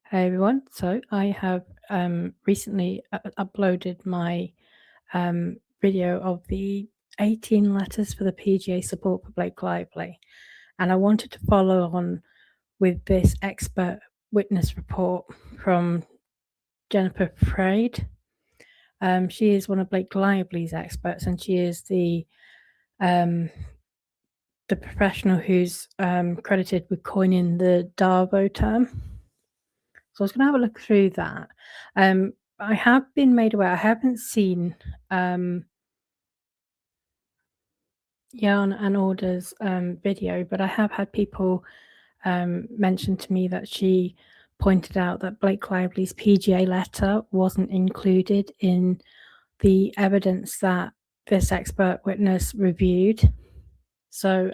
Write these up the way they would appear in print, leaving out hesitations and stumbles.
Hey everyone. So I have recently uploaded my video of the 18 letters for the PGA support for Blake Lively. And I wanted to follow on with this expert witness report from Jennifer Freyd. She is one of Blake Lively's experts, and she is the professional who's credited with coining the DARVO term. So I was going to have a look through that. I have been made aware, I haven't seen Jan and Order's video, but I have had people mention to me that she pointed out that Blake Lively's PGA letter wasn't included in the evidence that this expert witness reviewed. So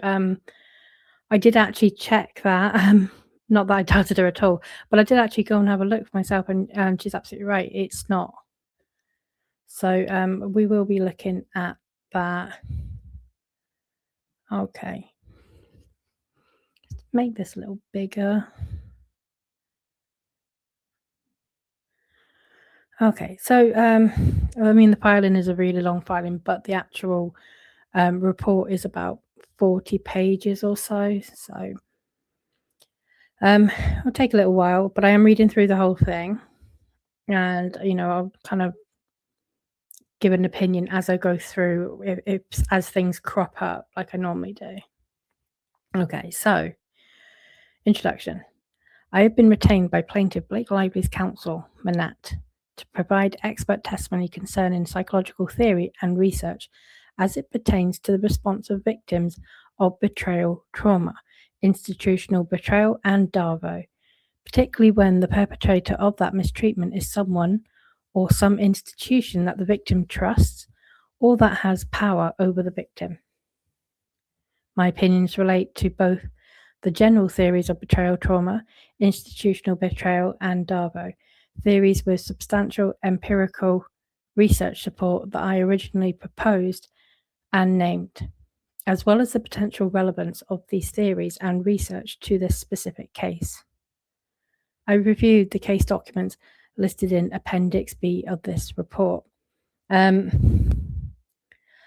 I did actually check that. Not that I doubted her at all, but I did actually go and have a look for myself, and she's absolutely right. It's not. So we will be looking at that. Okay. Let's make this a little bigger. Okay, so I mean, the filing is a really long filing, but the actual report is about 40 pages or so. So it'll take a little while, but I am reading through the whole thing, and I'll kind of give an opinion as I go through, as things crop up, like I normally do. Okay, so introduction. I have been retained by plaintiff Blake Lively's counsel, Manat, to provide expert testimony concerning psychological theory and research as it pertains to the response of victims of betrayal trauma, institutional betrayal, and DARVO, particularly when the perpetrator of that mistreatment is someone or some institution that the victim trusts or that has power over the victim. My opinions relate to both the general theories of betrayal trauma, institutional betrayal, and DARVO, theories with substantial empirical research support that I originally proposed and named, as well as the potential relevance of these theories and research to this specific case. I reviewed the case documents listed in Appendix B of this report.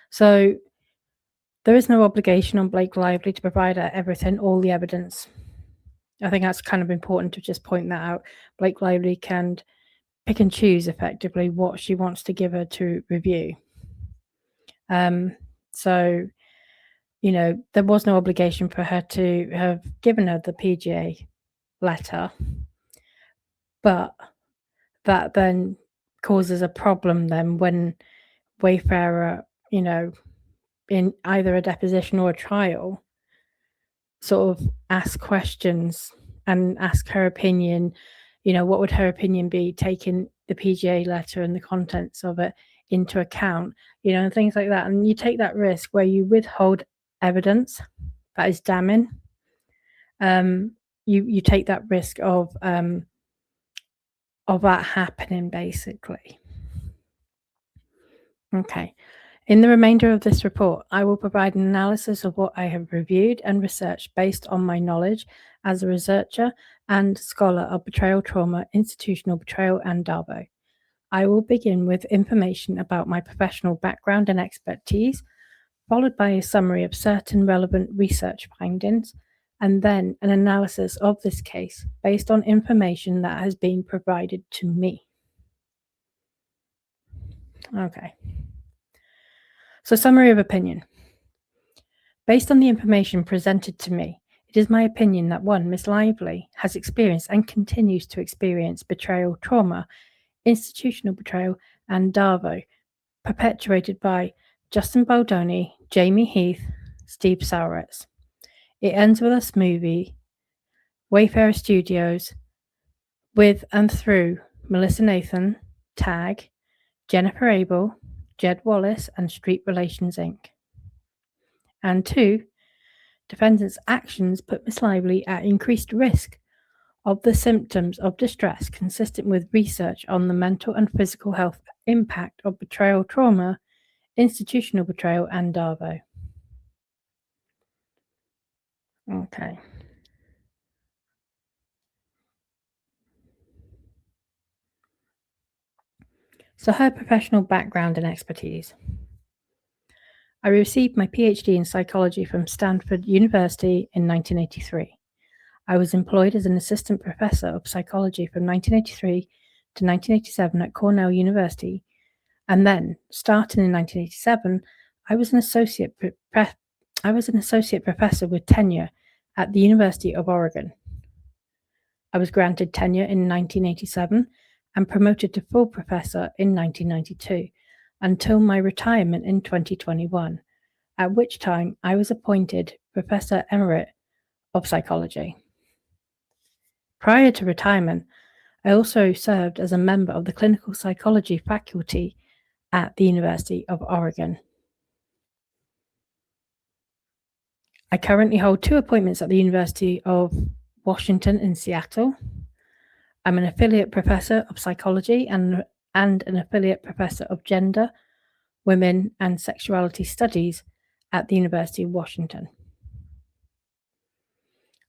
So there is no obligation on Blake Lively to provide everything, all the evidence. I think that's kind of important to just point that out. Blake Lively can pick and choose effectively what she wants to give her to review. So, there was no obligation for her to have given her the PGA letter, but that then causes a problem then when Wayfarer, in either a deposition or a trial, sort of ask questions and ask her opinion. What would her opinion be, taking the PGA letter and the contents of it into account, and things like that. And you take that risk where you withhold evidence that is damning. You take that risk of that happening, basically. Okay. In the remainder of this report, I will provide an analysis of what I have reviewed and researched based on my knowledge as a researcher and scholar of betrayal trauma, institutional betrayal, and DARVO. I will begin with information about my professional background and expertise, followed by a summary of certain relevant research findings, and then an analysis of this case based on information that has been provided to me. Okay. So, summary of opinion. Based on the information presented to me, it is my opinion that 1. Miss Lively has experienced and continues to experience betrayal trauma, institutional betrayal, and DARVO, perpetuated by Justin Baldoni, Jamie Heath, Steve Sauretz. It ends with a smoothie, Wayfarer Studios, with and through Melissa Nathan, Tag, Jennifer Abel, Jed Wallace, and Street Relations Inc. And 2, defendant's actions put Miss Lively at increased risk of the symptoms of distress consistent with research on the mental and physical health impact of betrayal trauma, institutional betrayal, and DARVO. Okay. So her professional background and expertise. I received my PhD in psychology from Stanford University in 1983. I was employed as an assistant professor of psychology from 1983 to 1987 at Cornell University, and then, starting in 1987, I was an associate professor with tenure at the University of Oregon. I was granted tenure in 1987 and promoted to full professor in 1992 until my retirement in 2021, at which time I was appointed Professor Emerite of Psychology. Prior to retirement, I also served as a member of the clinical psychology faculty at the University of Oregon. I currently hold 2 appointments at the University of Washington in Seattle. I'm an affiliate professor of psychology and an affiliate professor of gender, women, and sexuality studies at the University of Washington.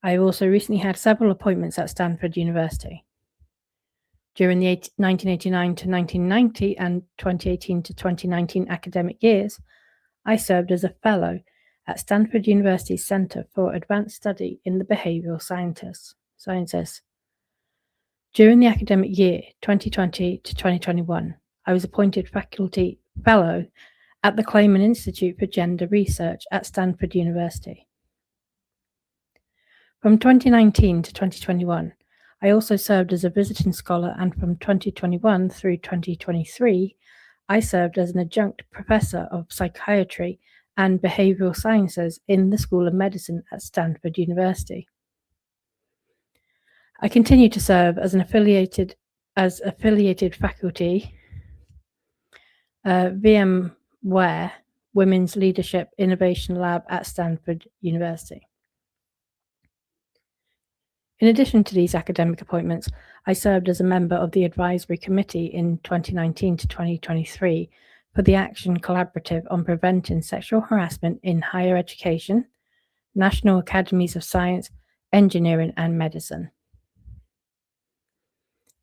I also recently had several appointments at Stanford University. During the 1989 to 1990 and 2018 to 2019 academic years, I served as a fellow at Stanford University's Center for Advanced Study in the Behavioral Sciences. During the academic year 2020 to 2021, I was appointed faculty fellow at the Clayman Institute for Gender Research at Stanford University. From 2019 to 2021, I also served as a visiting scholar, and from 2021 through 2023, I served as an adjunct professor of psychiatry and behavioral sciences in the School of Medicine at Stanford University. I continue to serve as affiliated faculty, VMware Women's Leadership Innovation Lab at Stanford University. In addition to these academic appointments, I served as a member of the advisory committee in 2019 to 2023 for the Action Collaborative on Preventing Sexual Harassment in Higher Education, National Academies of Science, Engineering, and Medicine.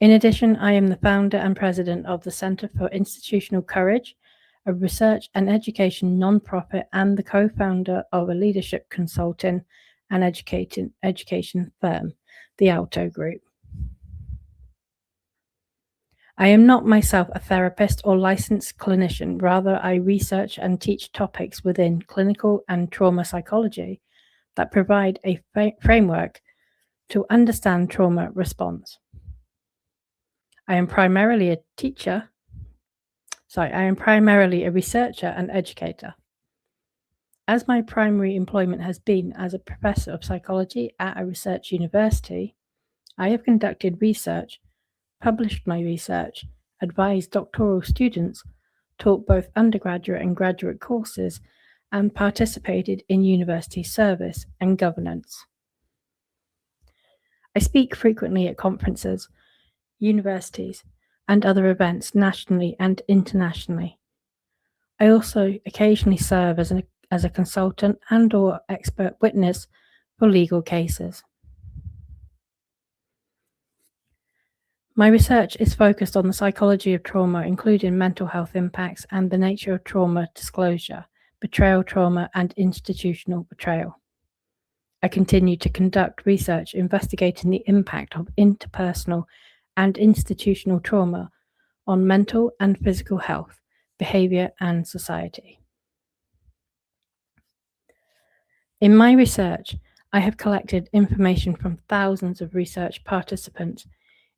In addition, I am the founder and president of the Center for Institutional Courage, a research and education nonprofit, and the co-founder of a leadership consulting and education firm, the Alto Group. I am not myself a therapist or licensed clinician. Rather, I research and teach topics within clinical and trauma psychology that provide a framework to understand trauma response. I am primarily a researcher and educator. As my primary employment has been as a professor of psychology at a research university, I have conducted research, published my research, advised doctoral students, taught both undergraduate and graduate courses, and participated in university service and governance. I speak frequently at conferences, universities, and other events nationally and internationally. I also occasionally serve as a consultant and/or expert witness for legal cases. My research is focused on the psychology of trauma, including mental health impacts and the nature of trauma disclosure, betrayal trauma, and institutional betrayal. I continue to conduct research investigating the impact of interpersonal and institutional trauma on mental and physical health, behavior, and society. In my research, I have collected information from thousands of research participants,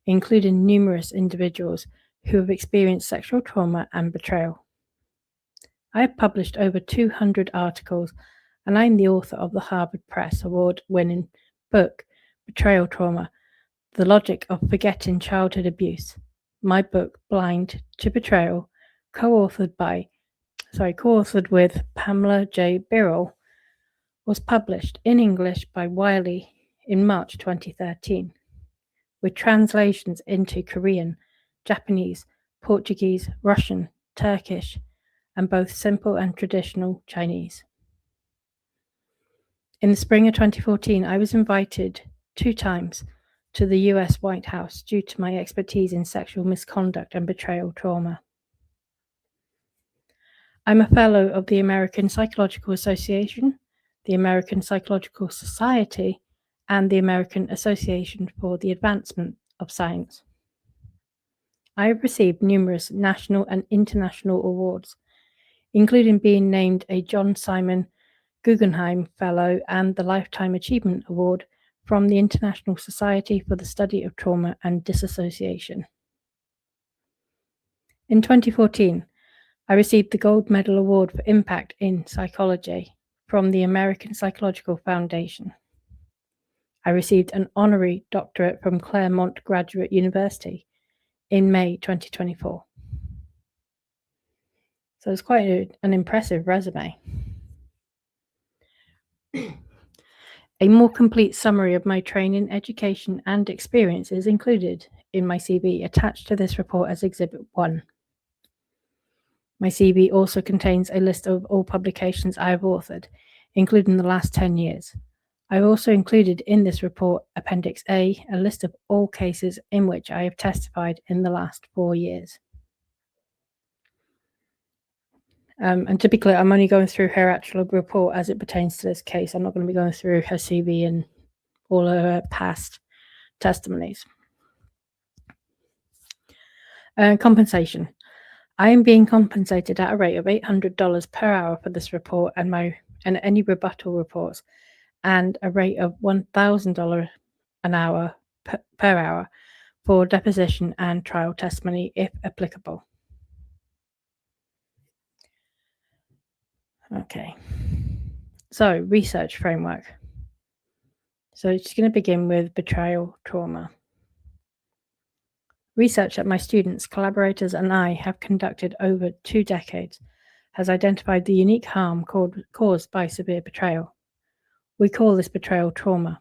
including numerous individuals who have experienced sexual trauma and betrayal. I have published over 200 articles, and I am the author of the Harvard Press Award-winning book, Betrayal Trauma: The Logic of Forgetting Childhood Abuse. My book, Blind to Betrayal, co-authored with Pamela J. Birrell, was published in English by Wiley in March 2013, with translations into Korean, Japanese, Portuguese, Russian, Turkish, and both simple and traditional Chinese. In the spring of 2014, I was invited 2 times to the US White House due to my expertise in sexual misconduct and betrayal trauma. I'm a fellow of the American Psychological Association, the American Psychological Society, and the American Association for the Advancement of Science. I have received numerous national and international awards, including being named a John Simon Guggenheim Fellow and the Lifetime Achievement Award from the International Society for the Study of Trauma and Disassociation. In 2014, I received the Gold Medal Award for Impact in Psychology from the American Psychological Foundation. I received an honorary doctorate from Claremont Graduate University in May 2024. So it's quite an impressive resume. A more complete summary of my training, education, and experience is included in my CV attached to this report as Exhibit 1. My CV also contains a list of all publications I have authored, including the last 10 years. I've also included in this report, Appendix A, a list of all cases in which I have testified in the last 4 years. And to be clear, I'm only going through her actual report as it pertains to this case. I'm not going to be going through her CV and all of her past testimonies. Compensation. I am being compensated at a rate of $800 per hour for this report and any rebuttal reports, and a rate of $1,000 an hour per hour for deposition and trial testimony, if applicable. Okay, so research framework. So it's going to begin with betrayal trauma. Research that my students, collaborators, and I have conducted over 2 decades has identified the unique harm caused by severe betrayal. We call this betrayal trauma.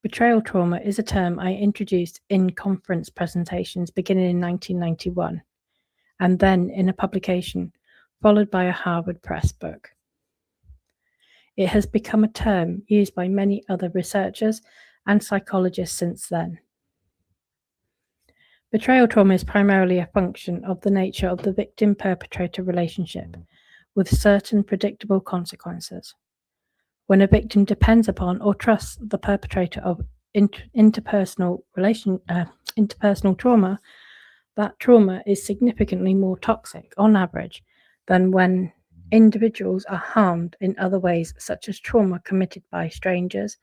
Betrayal trauma is a term I introduced in conference presentations beginning in 1991, and then in a publication, followed by a Harvard Press book. It has become a term used by many other researchers and psychologists since then. Betrayal trauma is primarily a function of the nature of the victim-perpetrator relationship, with certain predictable consequences. When a victim depends upon or trusts the perpetrator of interpersonal trauma, that trauma is significantly more toxic on average than when individuals are harmed in other ways, such as trauma committed by strangers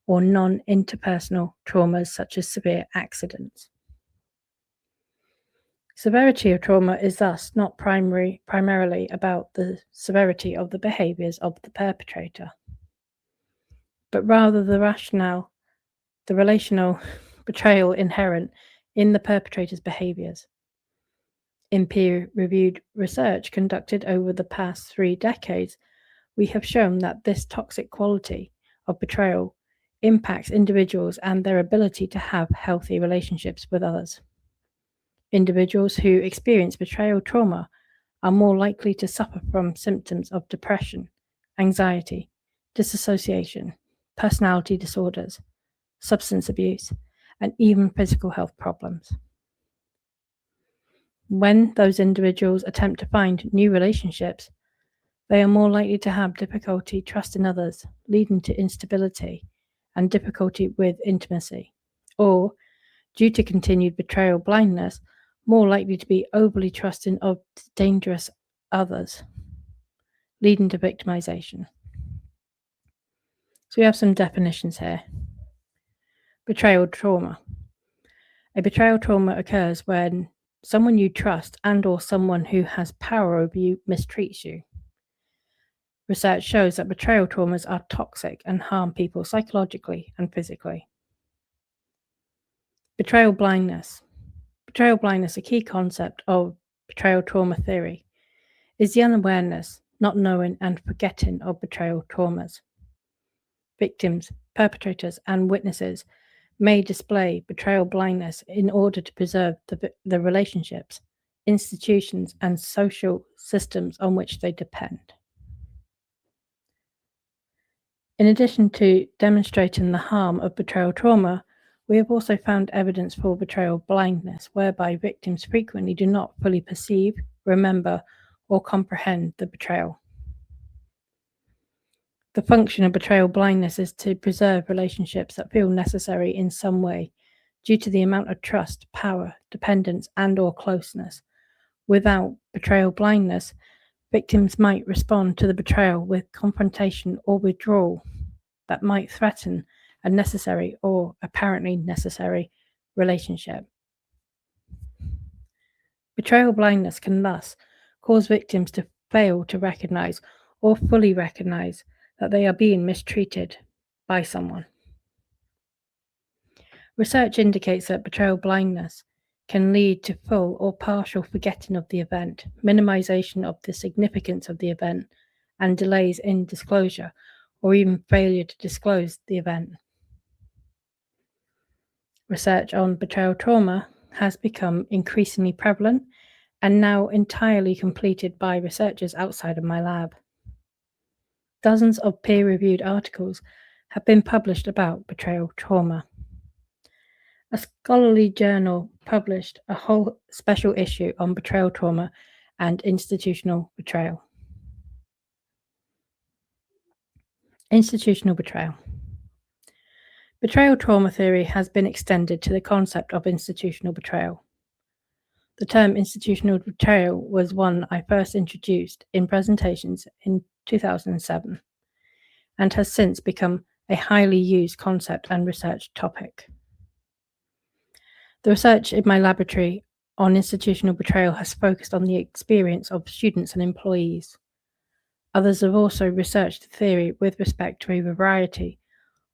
or non-interpersonal traumas such as severe accidents. Severity of trauma is thus not primarily about the severity of the behaviors of the perpetrator, but rather the relational betrayal inherent in the perpetrator's behaviors. In peer-reviewed research conducted over the past 3 decades, we have shown that this toxic quality of betrayal impacts individuals and their ability to have healthy relationships with others. Individuals who experience betrayal trauma are more likely to suffer from symptoms of depression, anxiety, disassociation, personality disorders, substance abuse, and even physical health problems. When those individuals attempt to find new relationships, they are more likely to have difficulty trusting others, leading to instability and difficulty with intimacy, or, due to continued betrayal blindness, more likely to be overly trusting of dangerous others, leading to victimization. So we have some definitions here. Betrayal trauma. A betrayal trauma occurs when someone you trust and or someone who has power over you mistreats you. Research shows that betrayal traumas are toxic and harm people psychologically and physically. Betrayal blindness. Betrayal blindness, a key concept of betrayal trauma theory, is the unawareness, not knowing and forgetting of betrayal traumas. Victims, perpetrators, and witnesses may display betrayal blindness in order to preserve the relationships, institutions, and social systems on which they depend. In addition to demonstrating the harm of betrayal trauma, we have also found evidence for betrayal blindness, whereby victims frequently do not fully perceive, remember, or comprehend the betrayal. The function of betrayal blindness is to preserve relationships that feel necessary in some way due to the amount of trust, power, dependence, and/or closeness. Without betrayal blindness, victims might respond to the betrayal with confrontation or withdrawal that might threaten a necessary or apparently necessary relationship. Betrayal blindness can thus cause victims to fail to recognize or fully recognize that they are being mistreated by someone. Research indicates that betrayal blindness can lead to full or partial forgetting of the event, minimization of the significance of the event, and delays in disclosure, or even failure to disclose the event. Research on betrayal trauma has become increasingly prevalent and now entirely completed by researchers outside of my lab. Dozens of peer-reviewed articles have been published about betrayal trauma. A scholarly journal published a whole special issue on betrayal trauma and institutional betrayal. Institutional betrayal. Betrayal trauma theory has been extended to the concept of institutional betrayal. The term institutional betrayal was one I first introduced in presentations in 2007 and has since become a highly used concept and research topic. The research in my laboratory on institutional betrayal has focused on the experience of students and employees. Others have also researched the theory with respect to a variety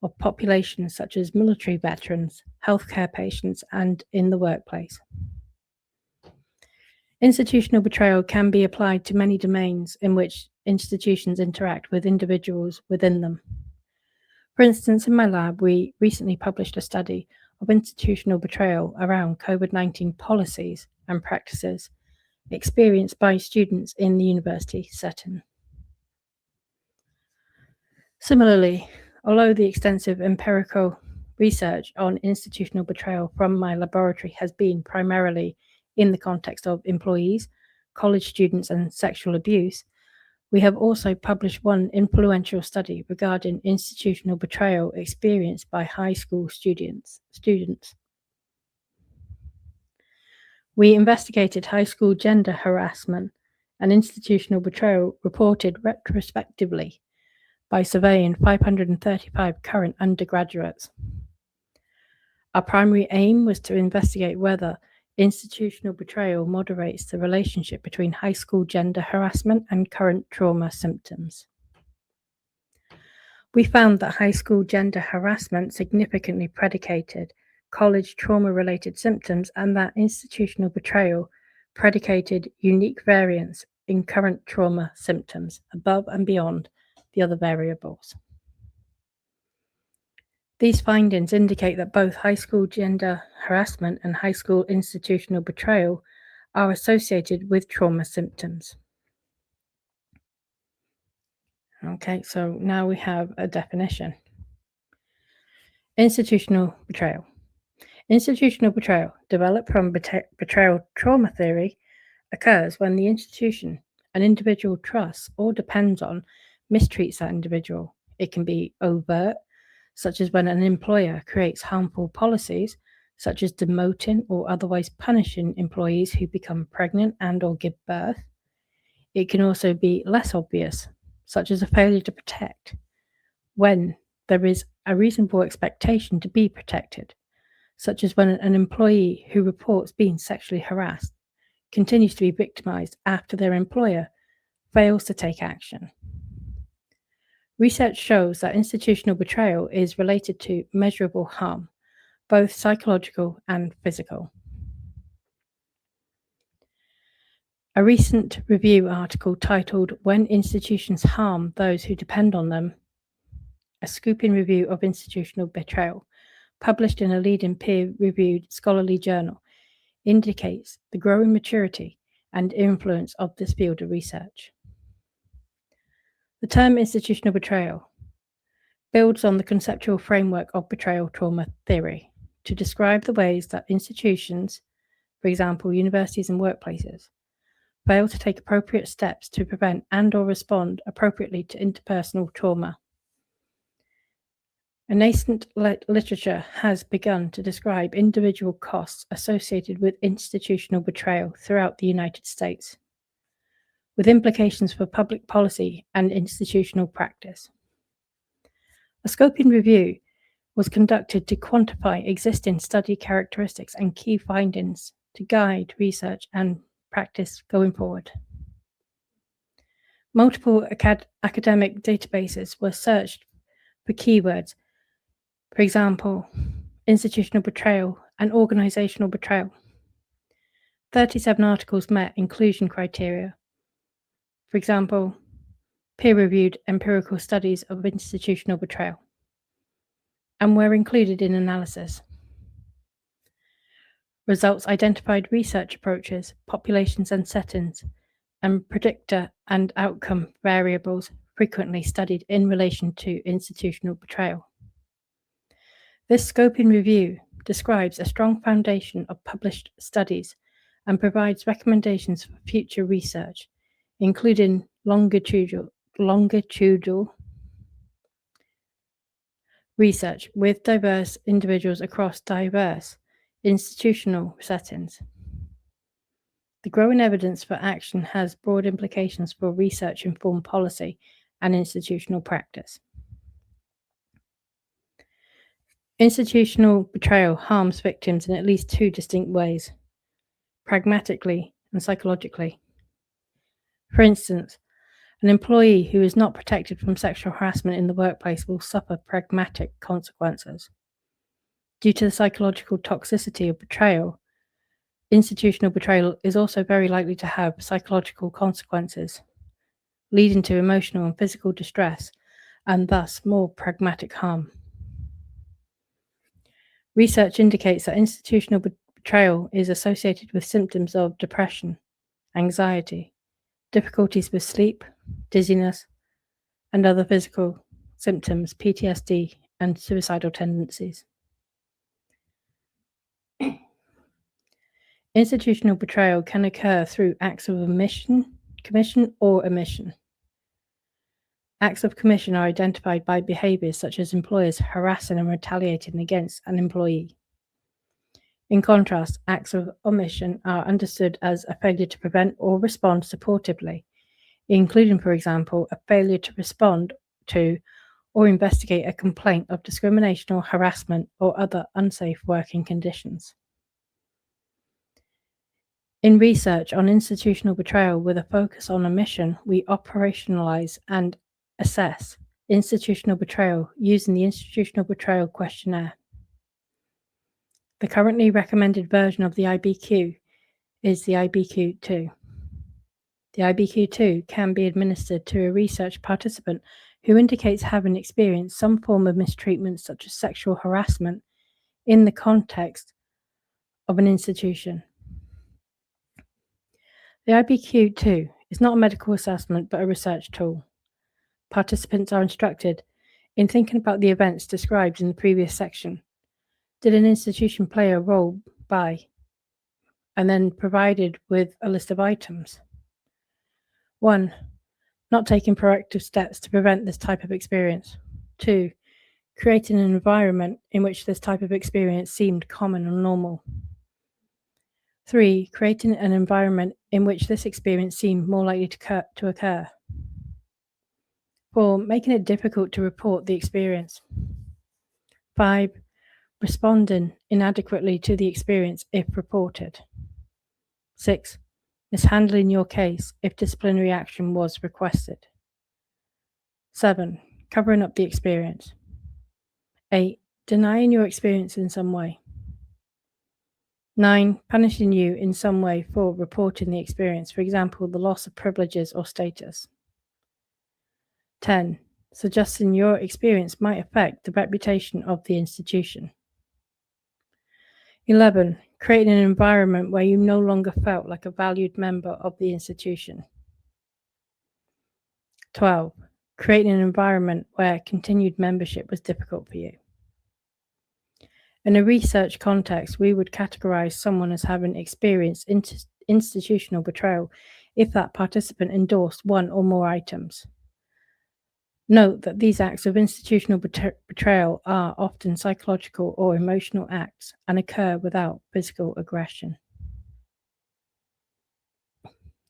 of populations such as military veterans, healthcare patients, and in the workplace. Institutional betrayal can be applied to many domains in which institutions interact with individuals within them. For instance, in my lab, we recently published a study of institutional betrayal around COVID-19 policies and practices experienced by students in the university setting. Similarly, although the extensive empirical research on institutional betrayal from my laboratory has been primarily in the context of employees, college students, and sexual abuse, we have also published one influential study regarding institutional betrayal experienced by high school students. We investigated high school gender harassment and institutional betrayal reported retrospectively by surveying 535 current undergraduates. Our primary aim was to investigate whether institutional betrayal moderates the relationship between high school gender harassment and current trauma symptoms. We found that high school gender harassment significantly predicated college trauma-related symptoms and that institutional betrayal predicated unique variants in current trauma symptoms above and beyond the other variables. These findings indicate that both high school gender harassment and high school institutional betrayal are associated with trauma symptoms. Okay, so now we have a definition. Institutional betrayal. Institutional betrayal, developed from betrayal trauma theory, occurs when the institution an individual trusts or depends on mistreats that individual. It can be overt, such as when an employer creates harmful policies, such as demoting or otherwise punishing employees who become pregnant and/or give birth. It can also be less obvious, such as a failure to protect, when there is a reasonable expectation to be protected, such as when an employee who reports being sexually harassed continues to be victimized after their employer fails to take action. Research shows that institutional betrayal is related to measurable harm, both psychological and physical. A recent review article titled "When Institutions Harm Those Who Depend on Them," a scooping review of institutional betrayal, published in a leading peer-reviewed scholarly journal, indicates the growing maturity and influence of this field of research. The term institutional betrayal builds on the conceptual framework of betrayal trauma theory to describe the ways that institutions, for example, universities and workplaces, fail to take appropriate steps to prevent and/or respond appropriately to interpersonal trauma. A nascent literature has begun to describe individual costs associated with institutional betrayal throughout the United States, with implications for public policy and institutional practice. A scoping review was conducted to quantify existing study characteristics and key findings to guide research and practice going forward. Multiple academic databases were searched for keywords, for example, institutional betrayal and organizational betrayal. 37 articles met inclusion criteria, for example, peer-reviewed empirical studies of institutional betrayal, and were included in analysis. Results identified research approaches, populations and settings, and predictor and outcome variables frequently studied in relation to institutional betrayal. This scoping review describes a strong foundation of published studies and provides recommendations for future research, including longitudinal research with diverse individuals across diverse institutional settings. The growing evidence for action has broad implications for research-informed policy and institutional practice. Institutional betrayal harms victims in at least two distinct ways, pragmatically and psychologically. For instance, an employee who is not protected from sexual harassment in the workplace will suffer pragmatic consequences. Due to the psychological toxicity of betrayal, institutional betrayal is also very likely to have psychological consequences, leading to emotional and physical distress, and thus more pragmatic harm. Research indicates that institutional betrayal is associated with symptoms of depression, anxiety, difficulties with sleep, dizziness, and other physical symptoms, PTSD, and suicidal tendencies. Institutional betrayal can occur through acts of commission, or omission. Acts of commission are identified by behaviors such as employers harassing and retaliating against an employee. In contrast, acts of omission are understood as a failure to prevent or respond supportively, including, for example, a failure to respond to or investigate a complaint of discrimination or harassment or other unsafe working conditions. In research on institutional betrayal with a focus on omission, we operationalize and assess institutional betrayal using the Institutional Betrayal Questionnaire. The currently recommended version of the IBQ is the IBQ-2. The IBQ-2 can be administered to a research participant who indicates having experienced some form of mistreatment such as sexual harassment in the context of an institution. The IBQ-2 is not a medical assessment but a research tool. Participants are instructed in thinking about the events described in the previous section. Did an institution play a role by, and then provided with a list of items? 1. Not taking proactive steps to prevent this type of experience. 2. Creating an environment in which this type of experience seemed common and normal. 3. Creating an environment in which this experience seemed more likely to occur. 4. Making it difficult to report the experience. 5. Responding inadequately to the experience if reported. 6. Mishandling your case if disciplinary action was requested. 7. Covering up the experience. 8. Denying your experience in some way. 9. Punishing you in some way for reporting the experience, for example, the loss of privileges or status. 10. Suggesting your experience might affect the reputation of the institution. 11. Creating an environment where you no longer felt like a valued member of the institution. 12. Creating an environment where continued membership was difficult for you. In a research context, we would categorize someone as having experienced institutional betrayal if that participant endorsed one or more items. Note that these acts of institutional betrayal are often psychological or emotional acts and occur without physical aggression.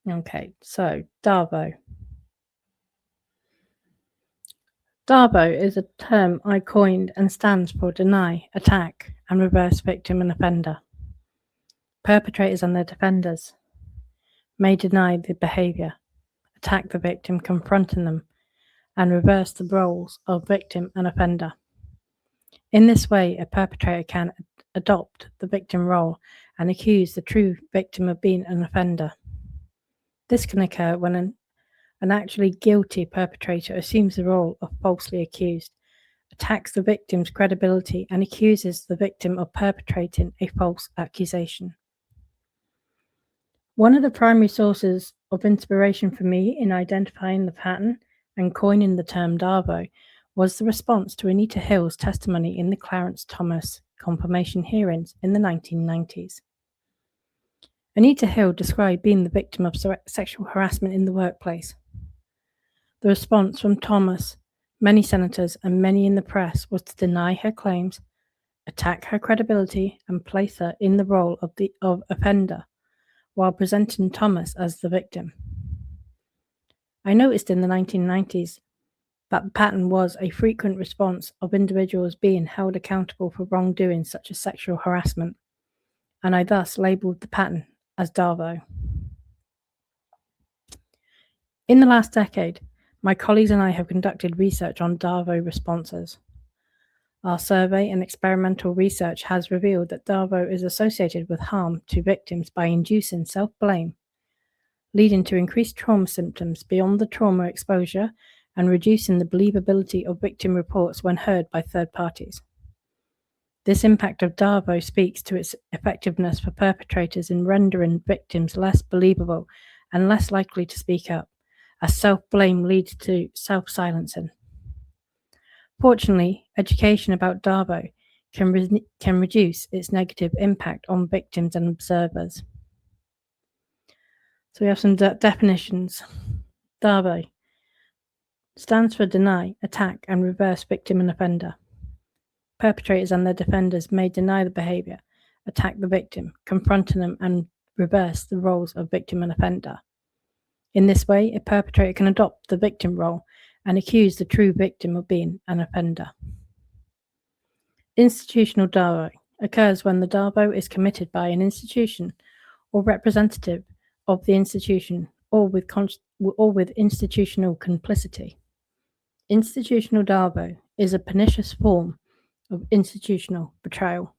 Okay, so DARVO. DARVO is a term I coined and stands for deny, attack, and reverse victim and offender. Perpetrators and their defenders may deny the behavior, attack the victim, confronting them, and reverse the roles of victim and offender. In this way, a perpetrator can adopt the victim role and accuse the true victim of being an offender. This can occur when an actually guilty perpetrator assumes the role of falsely accused, attacks the victim's credibility, and accuses the victim of perpetrating a false accusation. One of the primary sources of inspiration for me in identifying the pattern and coining the term DARVO was the response to Anita Hill's testimony in the Clarence Thomas confirmation hearings in the 1990s. Anita Hill described being the victim of sexual harassment in the workplace. The response from Thomas, many senators, and many in the press was to deny her claims, attack her credibility, and place her in the role of offender, while presenting Thomas as the victim. I noticed in the 1990s that the pattern was a frequent response of individuals being held accountable for wrongdoing such as sexual harassment, and I thus labelled the pattern as DARVO. In the last decade, my colleagues and I have conducted research on DARVO responses. Our survey and experimental research has revealed that DARVO is associated with harm to victims by inducing self-blame, leading to increased trauma symptoms beyond the trauma exposure and reducing the believability of victim reports when heard by third parties. This impact of DARVO speaks to its effectiveness for perpetrators in rendering victims less believable and less likely to speak up, as self-blame leads to self-silencing. Fortunately, education about DARVO can reduce its negative impact on victims and observers. So we have some definitions. DARVO stands for deny, attack, and reverse victim and offender. Perpetrators and their defenders may deny the behavior, attack the victim, confronting them, and reverse the roles of victim and offender. In this way, a perpetrator can adopt the victim role and accuse the true victim of being an offender. Institutional DARVO occurs when the DARVO is committed by an institution or representative of the institution or with institutional complicity. Institutional DARVO is a pernicious form of institutional betrayal.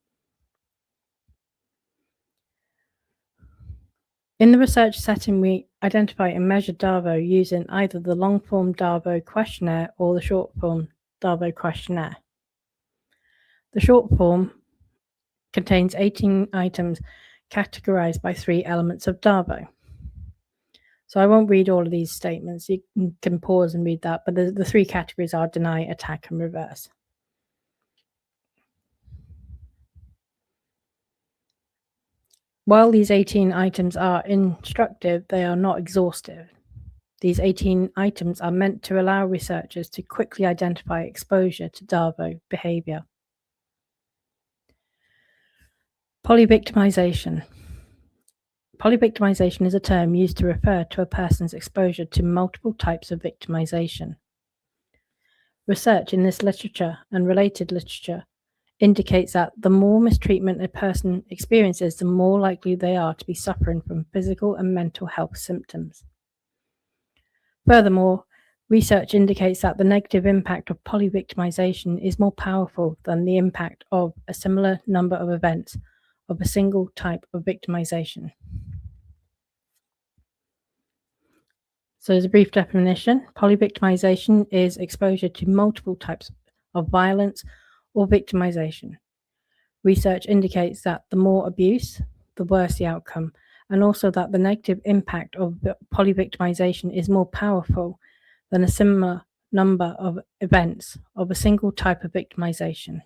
In the research setting, we identify and measure DARVO using either the long-form DARVO questionnaire or the short-form DARVO questionnaire. The short form contains 18 items categorized by 3 elements of DARVO. So I won't read all of these statements. You can pause and read that, but the 3 categories are deny, attack, and reverse. While these 18 items are instructive, they are not exhaustive. These 18 items are meant to allow researchers to quickly identify exposure to DARVO behavior. Poly-victimization. Poly-victimization is a term used to refer to a person's exposure to multiple types of victimization. Research in this literature and related literature indicates that the more mistreatment a person experiences, the more likely they are to be suffering from physical and mental health symptoms. Furthermore, research indicates that the negative impact of poly-victimization is more powerful than the impact of a similar number of events of a single type of victimization. So as a brief definition, poly-victimization is exposure to multiple types of violence or victimization. Research indicates that the more abuse, the worse the outcome, and also that the negative impact of poly-victimization is more powerful than a similar number of events of a single type of victimization.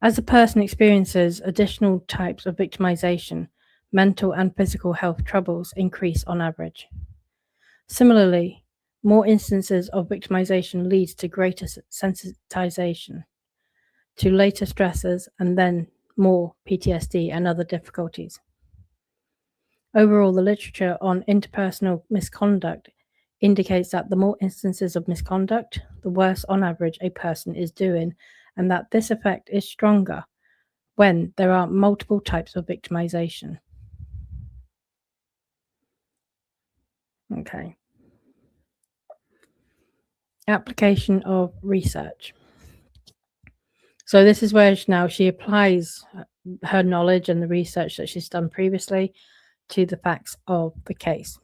As a person experiences additional types of victimization, mental and physical health troubles increase on average. Similarly, more instances of victimization leads to greater sensitization to later stressors and then more PTSD and other difficulties. Overall, the literature on interpersonal misconduct indicates that the more instances of misconduct, the worse on average a person is doing, and that this effect is stronger when there are multiple types of victimization. Okay. Application of research. So this is where she applies her knowledge and the research that she's done previously to the facts of the case.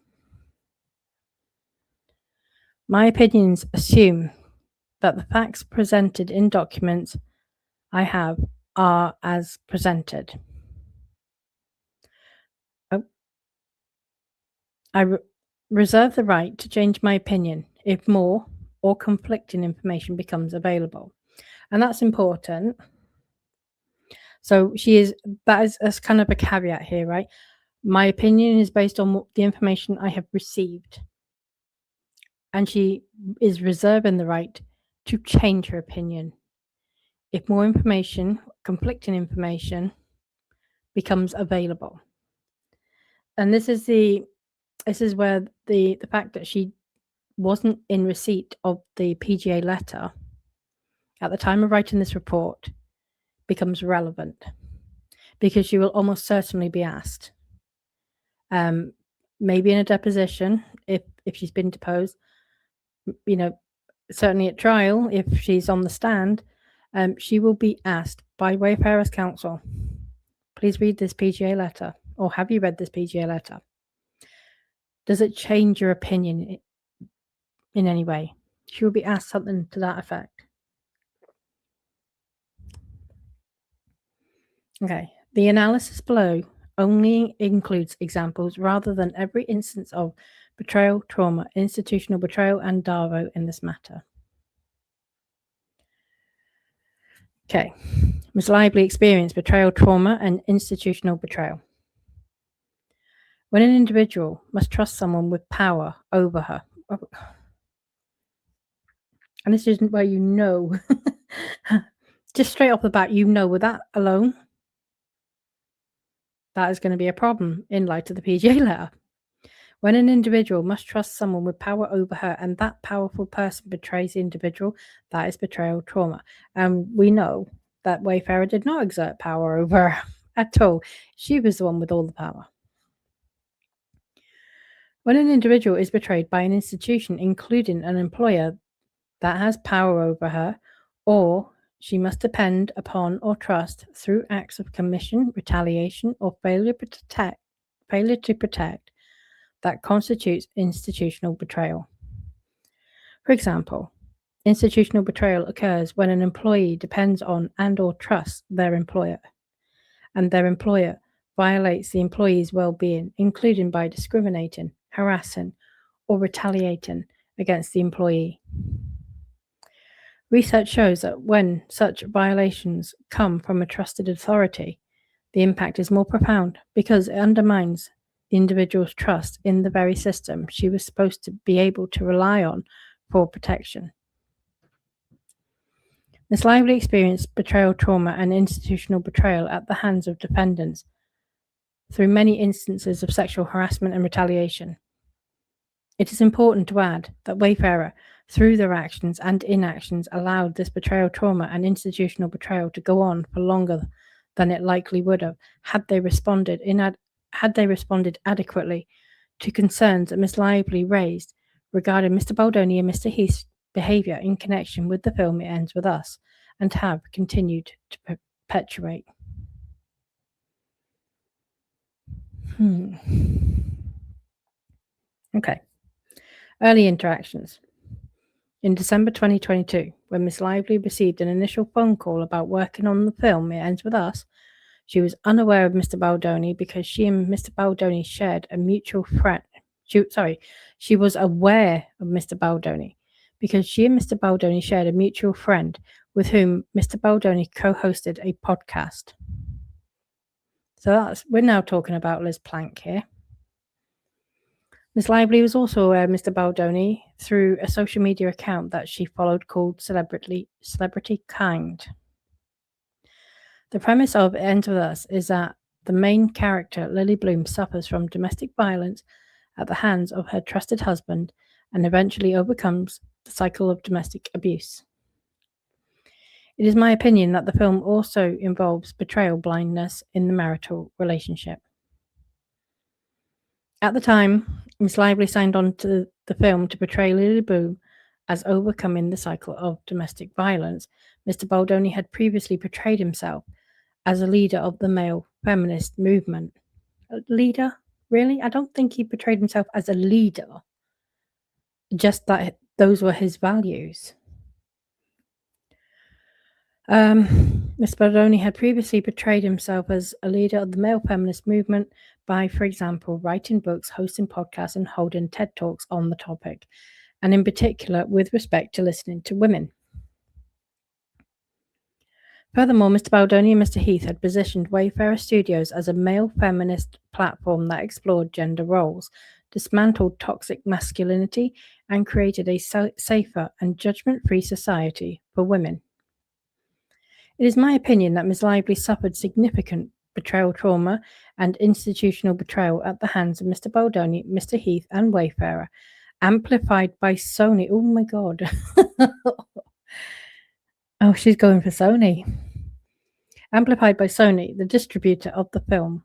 My opinions assume that the facts presented in documents I have are as presented. I reserve the right to change my opinion if more or conflicting information becomes available. And that's important. So that's kind of a caveat here, right? My opinion is based on the information I have received. And she is reserving the right to change her opinion if more information, conflicting information, becomes available. And this is where the fact that she wasn't in receipt of the PGA letter at the time of writing this report becomes relevant, because she will almost certainly be asked, maybe in a deposition if she's been deposed, certainly at trial if she's on the stand, she will be asked by Wayfarer's counsel, please read this PGA letter, or have you read this PGA letter? Does it change your opinion in any way? She will be asked something to that effect. Okay, the analysis below only includes examples rather than every instance of betrayal, trauma, institutional betrayal, and DARVO in this matter. Okay, Ms. Lively experienced betrayal, trauma, and institutional betrayal. When an individual must trust someone with power over her, and this isn't where just straight off the bat, with that alone, that is going to be a problem in light of the PGA letter. When an individual must trust someone with power over her and that powerful person betrays the individual, that is betrayal trauma. And we know that Wayfarer did not exert power over her at all. She was the one with all the power. When an individual is betrayed by an institution, including an employer that has power over her, or she must depend upon or trust through acts of commission, retaliation, or failure to protect, that constitutes institutional betrayal. For example, institutional betrayal occurs when an employee depends on and or trusts their employer, and their employer violates the employee's well-being, including by discriminating, harassing, or retaliating against the employee. Research shows that when such violations come from a trusted authority, the impact is more profound because it undermines the individual's trust in the very system she was supposed to be able to rely on for protection. Ms. Lively experienced betrayal trauma and institutional betrayal at the hands of defendants through many instances of sexual harassment and retaliation. It is important to add that Wayfarer, through their actions and inactions, allowed this betrayal trauma and institutional betrayal to go on for longer than it likely would have had they responded adequately to concerns that Ms. Lively raised regarding Mr. Baldoni and Mr. Heath's behaviour in connection with the film It Ends With Us, and have continued to perpetuate. Okay. Early interactions. In December 2022, when Ms. Lively received an initial phone call about working on the film It Ends With Us, she was unaware of Mr. Baldoni because she and Mr. Baldoni shared a mutual friend. She was aware of Mr. Baldoni because she and Mr. Baldoni shared a mutual friend with whom Mr. Baldoni co-hosted a podcast. So we're now talking about Liz Plank here. Miss Lively was also aware of Mr. Baldoni through a social media account that she followed called Celebrity Kind. The premise of It Ends With Us is that the main character, Lily Bloom, suffers from domestic violence at the hands of her trusted husband and eventually overcomes the cycle of domestic abuse. It is my opinion that the film also involves betrayal blindness in the marital relationship. At the time, Miss Lively signed on to the film to portray Lily Bloom as overcoming the cycle of domestic violence. Mr. Baldoni had previously portrayed himself as a leader of the male feminist movement. A leader? Really? I don't think he portrayed himself as a leader. Just that those were his values. Mr. Baldoni had previously portrayed himself as a leader of the male feminist movement by, for example, writing books, hosting podcasts, and holding TED Talks on the topic, and in particular with respect to listening to women. Furthermore, Mr. Baldoni and Mr. Heath had positioned Wayfarer Studios as a male feminist platform that explored gender roles, dismantled toxic masculinity, and created a safer and judgment-free society for women. It is my opinion that Ms. Lively suffered significant betrayal trauma and institutional betrayal at the hands of Mr. Baldoni, Mr. Heath, and Wayfarer, amplified by Sony. Oh my God. Oh, she's going for Sony. Amplified by Sony, the distributor of the film,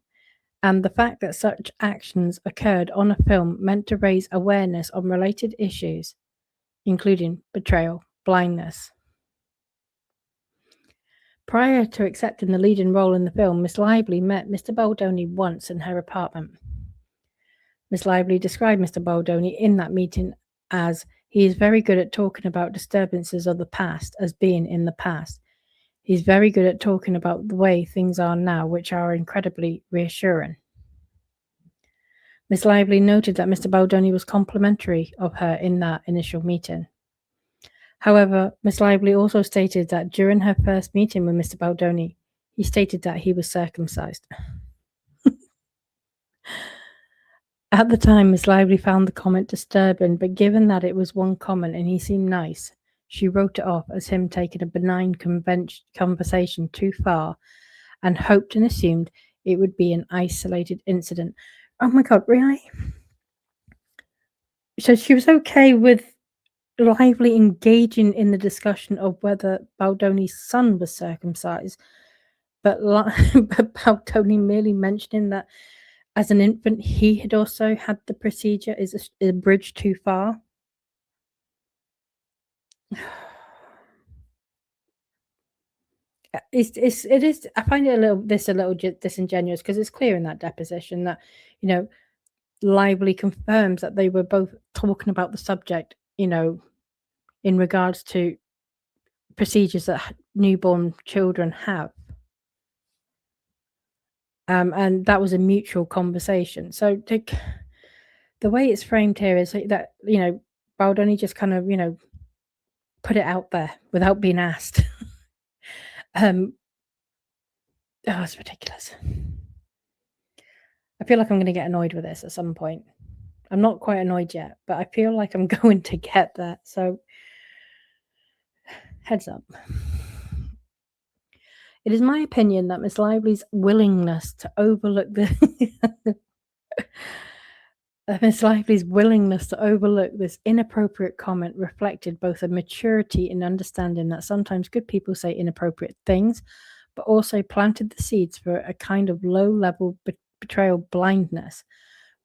and the fact that such actions occurred on a film meant to raise awareness on related issues, including betrayal, blindness. Prior to accepting the leading role in the film, Miss Lively met Mr. Baldoni once in her apartment. Miss Lively described Mr. Baldoni in that meeting as, he is very good at talking about disturbances of the past as being in the past. He's very good at talking about the way things are now, which are incredibly reassuring. Miss Lively noted that Mr. Baldoni was complimentary of her in that initial meeting. However, Miss Lively also stated that during her first meeting with Mr. Baldoni, he stated that he was circumcised. At the time, Miss Lively found the comment disturbing, but given that it was one comment and he seemed nice, she wrote it off as him taking a benign conversation too far and hoped and assumed it would be an isolated incident. Oh my God, really? So she was okay with Lively engaging in the discussion of whether Baldoni's son was circumcised, but Baldoni merely mentioning that as an infant he had also had the procedure is a bridge too far. It is. I find it a little disingenuous because it's clear in that deposition that, you know, Lively confirms that they were both talking about the subject, you know, in regards to procedures that newborn children have. And that was a mutual conversation. So the way it's framed here is that, you know, Baldoni just kind of, you know, put it out there without being asked. Oh, it's ridiculous. I feel like I'm going to get annoyed with this at some point. I'm not quite annoyed yet, but I feel like I'm going to get there. So, heads up. It is my opinion that Miss Lively's willingness to overlook Miss Lively's willingness to overlook this inappropriate comment reflected both a maturity in understanding that sometimes good people say inappropriate things, but also planted the seeds for a kind of low-level betrayal blindness,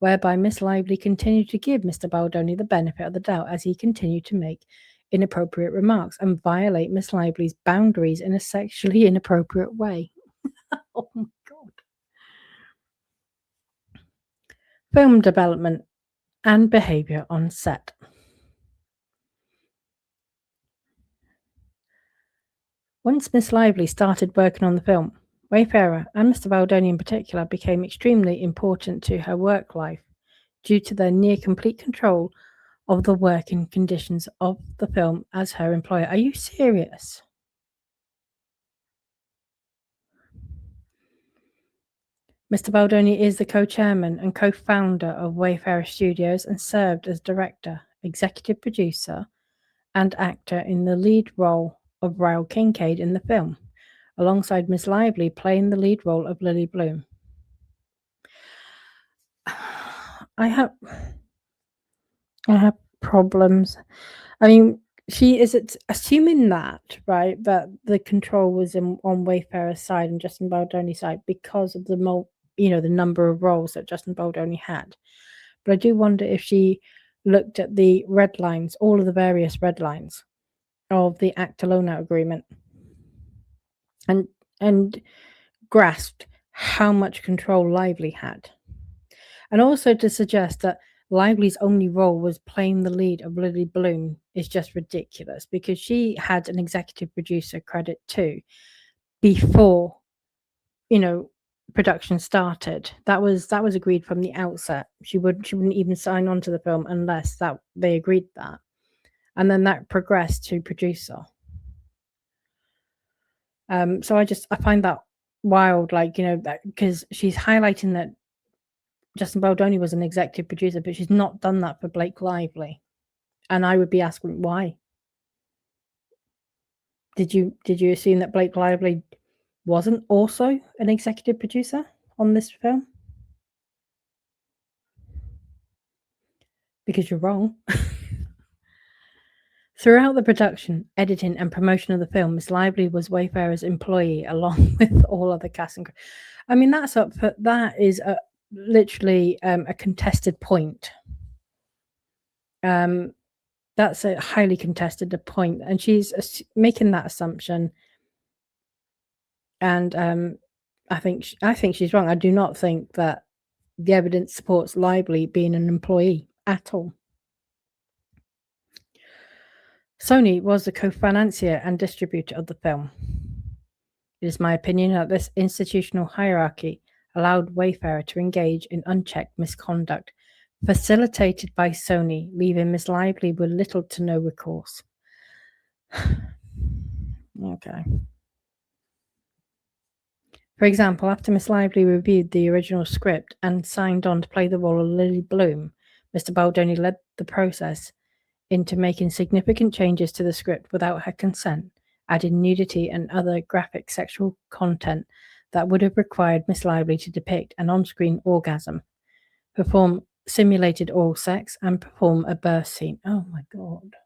whereby Miss Lively continued to give Mr. Baldoni the benefit of the doubt as he continued to make inappropriate remarks and violate Miss Lively's boundaries in a sexually inappropriate way. Oh my God. Film development and behavior on set. Once Miss Lively started working on the film, Wayfarer and Mr. Baldoni in particular became extremely important to her work life due to their near complete control of the working conditions of the film as her employer. Are you serious? Mr. Baldoni is the co-chairman and co-founder of Wayfarer Studios and served as director, executive producer, and actor in the lead role of Raoul Kincaid in the film, alongside Miss Lively playing the lead role of Lily Bloom. I have problems. I mean, she is assuming that, right, that the control was on Wayfarer's side and Justin Baldoni's side because of the number of roles that Justin Baldoni had. But I do wonder if she looked at the red lines, all of the various red lines of the ACTA loan-out agreement, and grasped how much control Lively had. And also to suggest that Lively's only role was playing the lead of Lily Bloom is just ridiculous, because she had an executive producer credit too before, production started. That was agreed from the outset. She wouldn't even sign on to the film unless that they agreed that. And then that progressed to producer. So I find that wild, because she's highlighting that Justin Baldoni was an executive producer, but she's not done that for Blake Lively. And I would be asking why. Did you assume that Blake Lively wasn't also an executive producer on this film? Because you're wrong. Throughout the production, editing, and promotion of the film, Miss Lively was Wayfarer's employee along with all other cast and crew. I mean, that is literally a contested point. That's a highly contested point, and she's making that assumption. And I think she's wrong. I do not think that the evidence supports Lively being an employee at all. Sony was the co-financier and distributor of the film. It is my opinion that this institutional hierarchy allowed Wayfarer to engage in unchecked misconduct, facilitated by Sony, leaving Miss Lively with little to no recourse. Okay. For example, after Miss Lively reviewed the original script and signed on to play the role of Lily Bloom, Mr. Baldoni led the process into making significant changes to the script without her consent, adding nudity and other graphic sexual content that would have required Miss Lively to depict an on-screen orgasm, perform simulated oral sex, and perform a birth scene. Oh my God.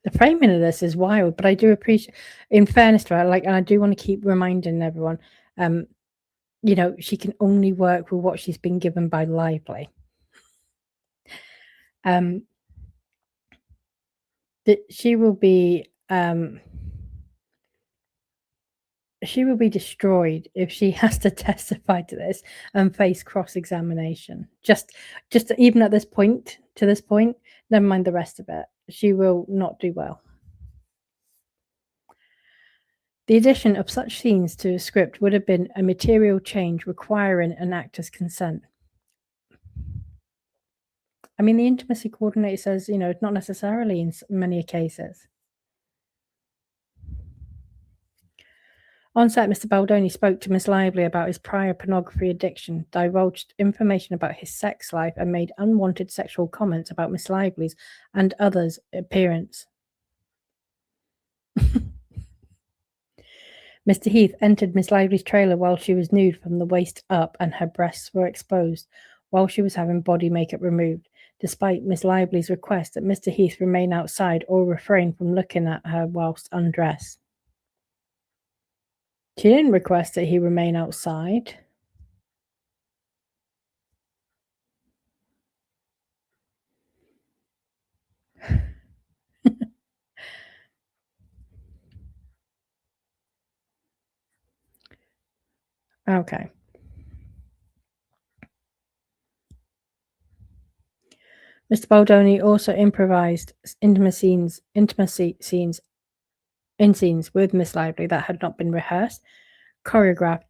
The framing of this is wild, but I do appreciate, in fairness to her, and I do want to keep reminding everyone, she can only work with what she's been given by Lively. That she will be destroyed if she has to testify to this and face cross-examination. Just even at this point, never mind the rest of it. She will not do well. The addition of such scenes to a script would have been a material change requiring an actor's consent. I mean, the intimacy coordinator says, not necessarily in many cases. On set, Mr. Baldoni spoke to Miss Lively about his prior pornography addiction, divulged information about his sex life, and made unwanted sexual comments about Miss Lively's and others' appearance. Mr. Heath entered Miss Lively's trailer while she was nude from the waist up and her breasts were exposed, while she was having body makeup removed, despite Miss Lively's request that Mr. Heath remain outside or refrain from looking at her whilst undressed. She didn't request that he remain outside. Okay. Mr. Baldoni also improvised intimacy scenes with Miss Lively that had not been rehearsed, choreographed,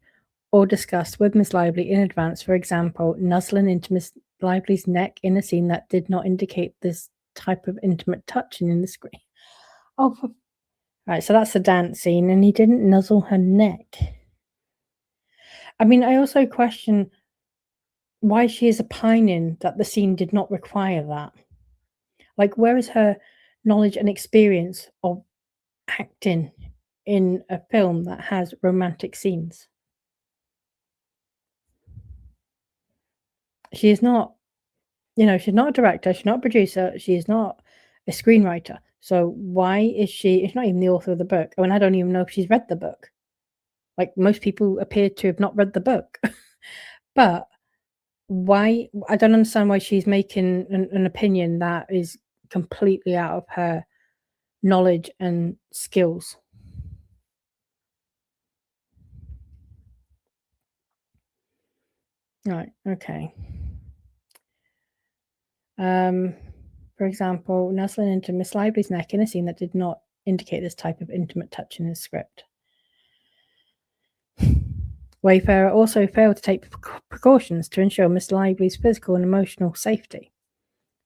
or discussed with Miss Lively in advance. For example, nuzzling into Miss Lively's neck in a scene that did not indicate this type of intimate touching in the screen. Oh, Right, so that's the dance scene, and he didn't nuzzle her neck. I mean, I also question why she is opining that the scene did not require that. Like, where is her knowledge and experience of acting in a film that has romantic scenes? She is not, she's not a director, she's not a producer, she is not a screenwriter. So why is she's not even the author of the book. I mean, I don't even know if she's read the book. Like, most people appear to have not read the book. But why? I don't understand why she's making an opinion that is completely out of her knowledge and skills. Right, okay. For example, nuzzling into Miss Lively's neck in a scene that did not indicate this type of intimate touch in his script. Wayfarer also failed to take precautions to ensure Miss Lively's physical and emotional safety.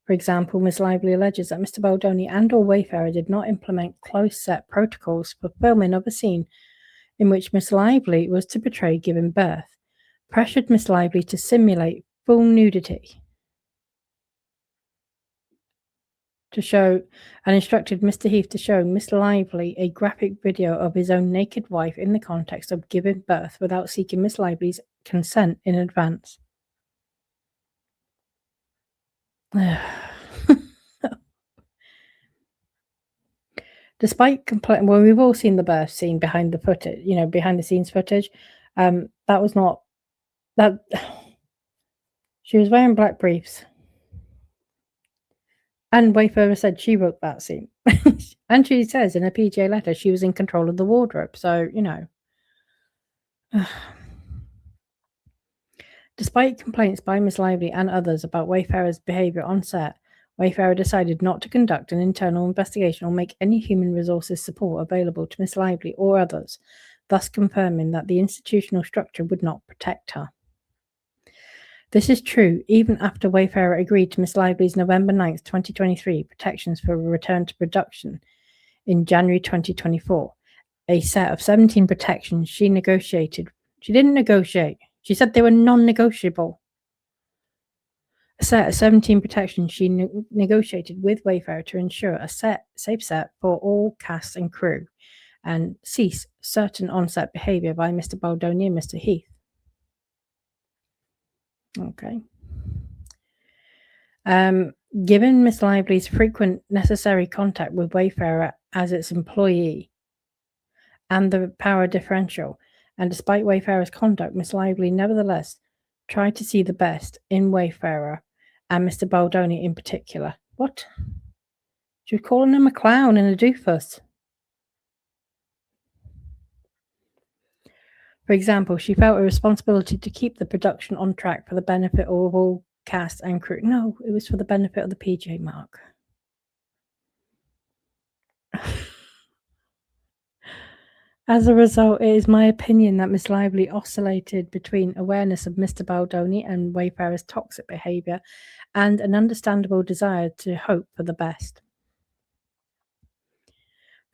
For example, Miss Lively alleges that Mr. Baldoni and or Wayfarer did not implement close-set protocols for filming of a scene in which Miss Lively was to portray giving birth, pressured Miss Lively to simulate full nudity, to show and instructed Mr. Heath to show Miss Lively a graphic video of his own naked wife in the context of giving birth without seeking Miss Lively's consent in advance. Despite well, we've all seen the birth scene behind the footage, behind the scenes footage. That was not that. She was wearing black briefs. And Wayfarer said she wrote that scene. And she says in a PJ letter she was in control of the wardrobe. So, Despite complaints by Miss Lively and others about Wayfarer's behaviour on set, Wayfarer decided not to conduct an internal investigation or make any human resources support available to Miss Lively or others, thus confirming that the institutional structure would not protect her. This is true even after Wayfarer agreed to Miss Lively's November 9th, 2023 protections for a return to production in January 2024. A set of 17 protections she negotiated. She didn't negotiate. She said they were non-negotiable. A set of 17 protections she negotiated with Wayfarer to ensure a safe set for all cast and crew and cease certain on-set behaviour by Mr. Baldoni and Mr. Heath. Okay. Given Miss Lively's frequent necessary contact with Wayfarer as its employee and the power differential, and despite Wayfarer's conduct, Miss Lively nevertheless tried to see the best in Wayfarer and Mr. Baldoni in particular. What? She was calling him a clown and a doofus. For example, she felt a responsibility to keep the production on track for the benefit of all cast and crew. No, it was for the benefit of the PJ mark. As a result, it is my opinion that Miss Lively oscillated between awareness of Mr. Baldoni and Wayfarer's toxic behaviour and an understandable desire to hope for the best.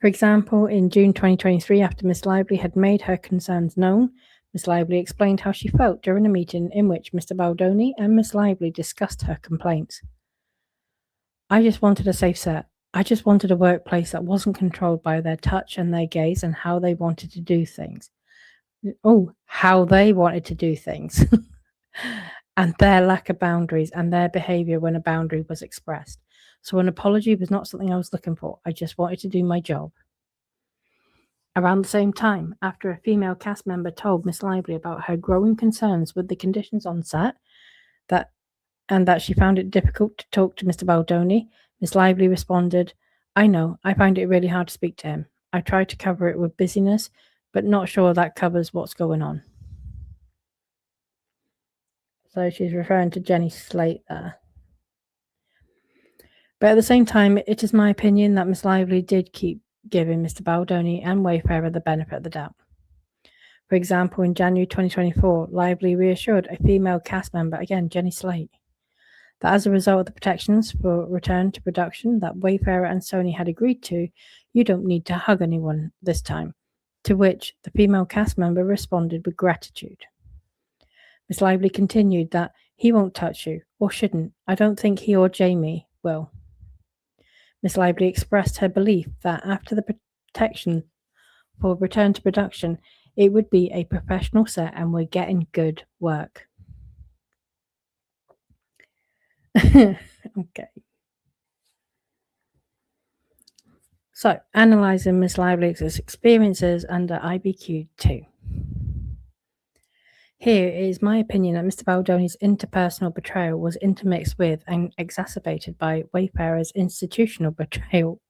For example, in June 2023, after Miss Lively had made her concerns known, Miss Lively explained how she felt during a meeting in which Mr. Baldoni and Miss Lively discussed her complaints. I just wanted a safe set. I just wanted a workplace that wasn't controlled by their touch and their gaze and how they wanted to do things. Oh, how they wanted to do things. And their lack of boundaries and their behaviour when a boundary was expressed. So an apology was not something I was looking for. I just wanted to do my job. Around the same time, after a female cast member told Miss Lively about her growing concerns with the conditions on set, that she found it difficult to talk to Mr. Baldoni, Miss Lively responded, I know, I find it really hard to speak to him. I try to cover it with busyness, but not sure that covers what's going on. So she's referring to Jenny Slate there. But at the same time, it is my opinion that Miss Lively did keep giving Mr. Baldoni and Wayfarer the benefit of the doubt. For example, in January 2024, Lively reassured a female cast member, again, Jenny Slate, that as a result of the protections for return to production that Wayfarer and Sony had agreed to, you don't need to hug anyone this time, to which the female cast member responded with gratitude. Miss Lively continued that he won't touch you, or shouldn't. I don't think he or Jamie will. Miss Lively expressed her belief that after the protection for return to production, it would be a professional set and we're getting good work. Okay. So, analysing Miss Lively's experiences under IBQ 2. Here is my opinion that Mr. Baldoni's interpersonal betrayal was intermixed with and exacerbated by Wayfarer's institutional betrayal.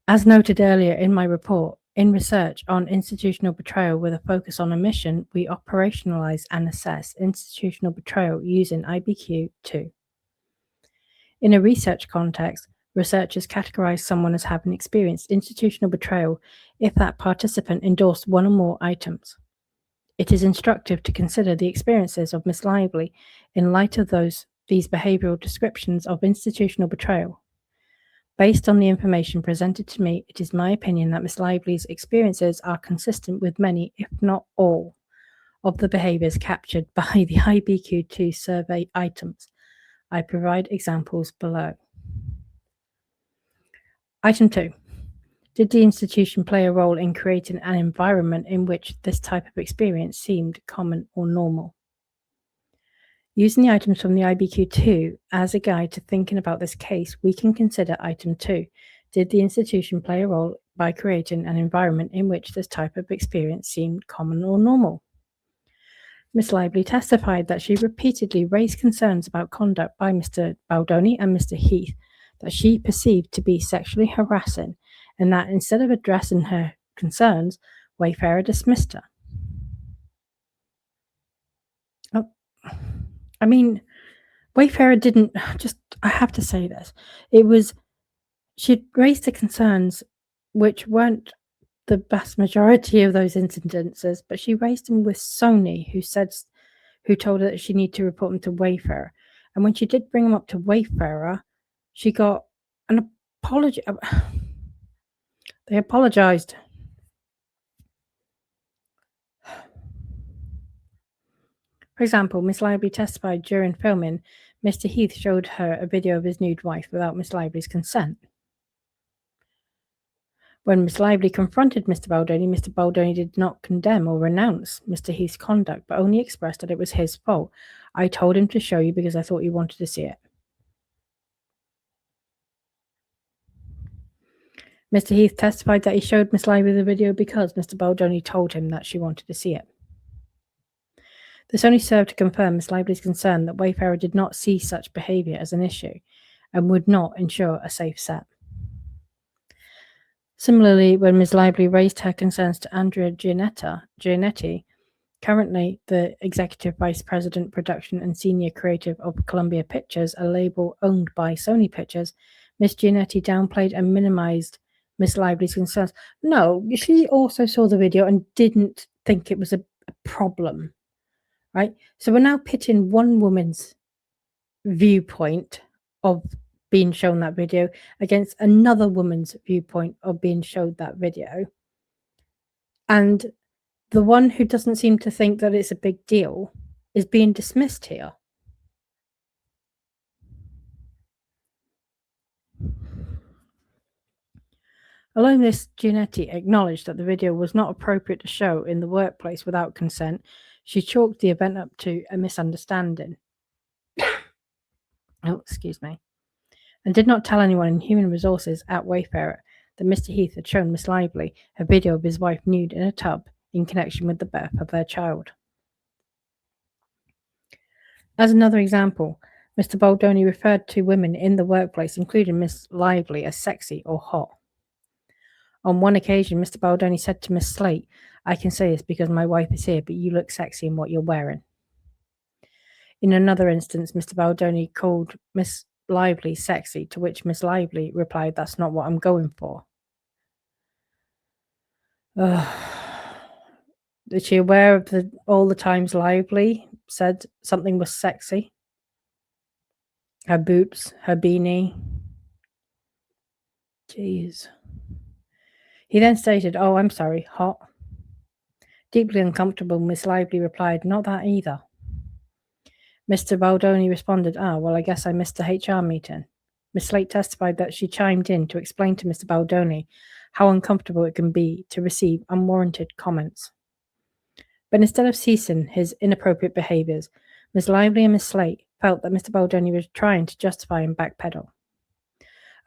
As noted earlier in my report, in research on institutional betrayal with a focus on omission, we operationalize and assess institutional betrayal using IBQ 2. In a research context, researchers categorize someone as having experienced institutional betrayal if that participant endorsed one or more items. It is instructive to consider the experiences of Miss Lively in light of these behavioral descriptions of institutional betrayal. Based on the information presented to me, it is my opinion that Miss Lively's experiences are consistent with many, if not all, of the behaviors captured by the IBQ2 survey items. I provide examples below. Item 2. Did the institution play a role in creating an environment in which this type of experience seemed common or normal? Using the items from the IBQ2 as a guide to thinking about this case, we can consider item 2. Did the institution play a role by creating an environment in which this type of experience seemed common or normal? Miss Lively testified that she repeatedly raised concerns about conduct by Mr. Baldoni and Mr. Heath that she perceived to be sexually harassing, and that instead of addressing her concerns, Wayfarer dismissed her. I mean, Wayfarer didn't just, I have to say this, she raised the concerns which weren't the vast majority of those incidences, but she raised them with Sony, who told her that she needed to report them to Wayfarer. And when she did bring them up to Wayfarer, she got an apology. They apologized. For example, Miss Lively testified during filming, Mr. Heath showed her a video of his nude wife without Miss Lively's consent. When Miss Lively confronted Mr. Baldoni did not condemn or renounce Mr. Heath's conduct, but only expressed that it was his fault. I told him to show you because I thought you wanted to see it. Mr. Heath testified that he showed Miss Lively the video because Mr. Baldoni told him that she wanted to see it. This only served to confirm Miss Lively's concern that Wayfarer did not see such behaviour as an issue and would not ensure a safe set. Similarly, when Ms. Lively raised her concerns to Andrea Giannetti, currently the Executive Vice President, Production and Senior Creative of Columbia Pictures, a label owned by Sony Pictures, Ms. Giannetti downplayed and minimized Ms. Lively's concerns. No, she also saw the video and didn't think it was a problem, right? So we're now pitting one woman's viewpoint of being shown that video against another woman's viewpoint of being showed that video. And the one who doesn't seem to think that it's a big deal is being dismissed here. Although Ms. Giannetti acknowledged that the video was not appropriate to show in the workplace without consent, she chalked the event up to a misunderstanding. Oh, excuse me. And did not tell anyone in human resources at Wayfarer that Mr. Heath had shown Miss Lively a video of his wife nude in a tub in connection with the birth of their child. As another example, Mr. Baldoni referred to women in the workplace, including Miss Lively, as sexy or hot. On one occasion, Mr. Baldoni said to Miss Slate, "I can say this because my wife is here, but you look sexy in what you're wearing." In another instance, Mr. Baldoni called Miss Lively sexy, to which Miss Lively replied, "That's not what I'm going for." Is she aware of all the times Lively said something was sexy? her boots, her beanie. Jeez. He then stated, "Oh, I'm sorry, hot." Deeply uncomfortable, Miss Lively replied, "Not that either." Mr. Baldoni responded, "Ah, well, I guess I missed the HR meeting." Miss Slate testified that she chimed in to explain to Mr. Baldoni how uncomfortable it can be to receive unwarranted comments. But instead of ceasing his inappropriate behaviours, Miss Lively and Miss Slate felt that Mr. Baldoni was trying to justify and backpedal.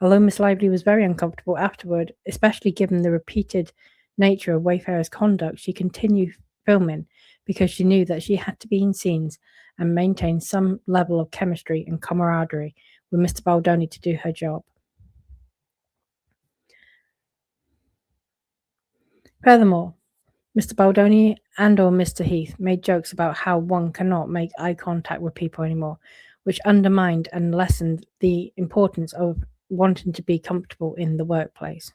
Although Miss Lively was very uncomfortable afterward, especially given the repeated nature of Wayfarer's conduct, she continued filming because she knew that she had to be in scenes and maintain some level of chemistry and camaraderie with Mr. Baldoni to do her job. Furthermore, Mr. Baldoni and/or Mr. Heath made jokes about how one cannot make eye contact with people anymore, which undermined and lessened the importance of wanting to be comfortable in the workplace.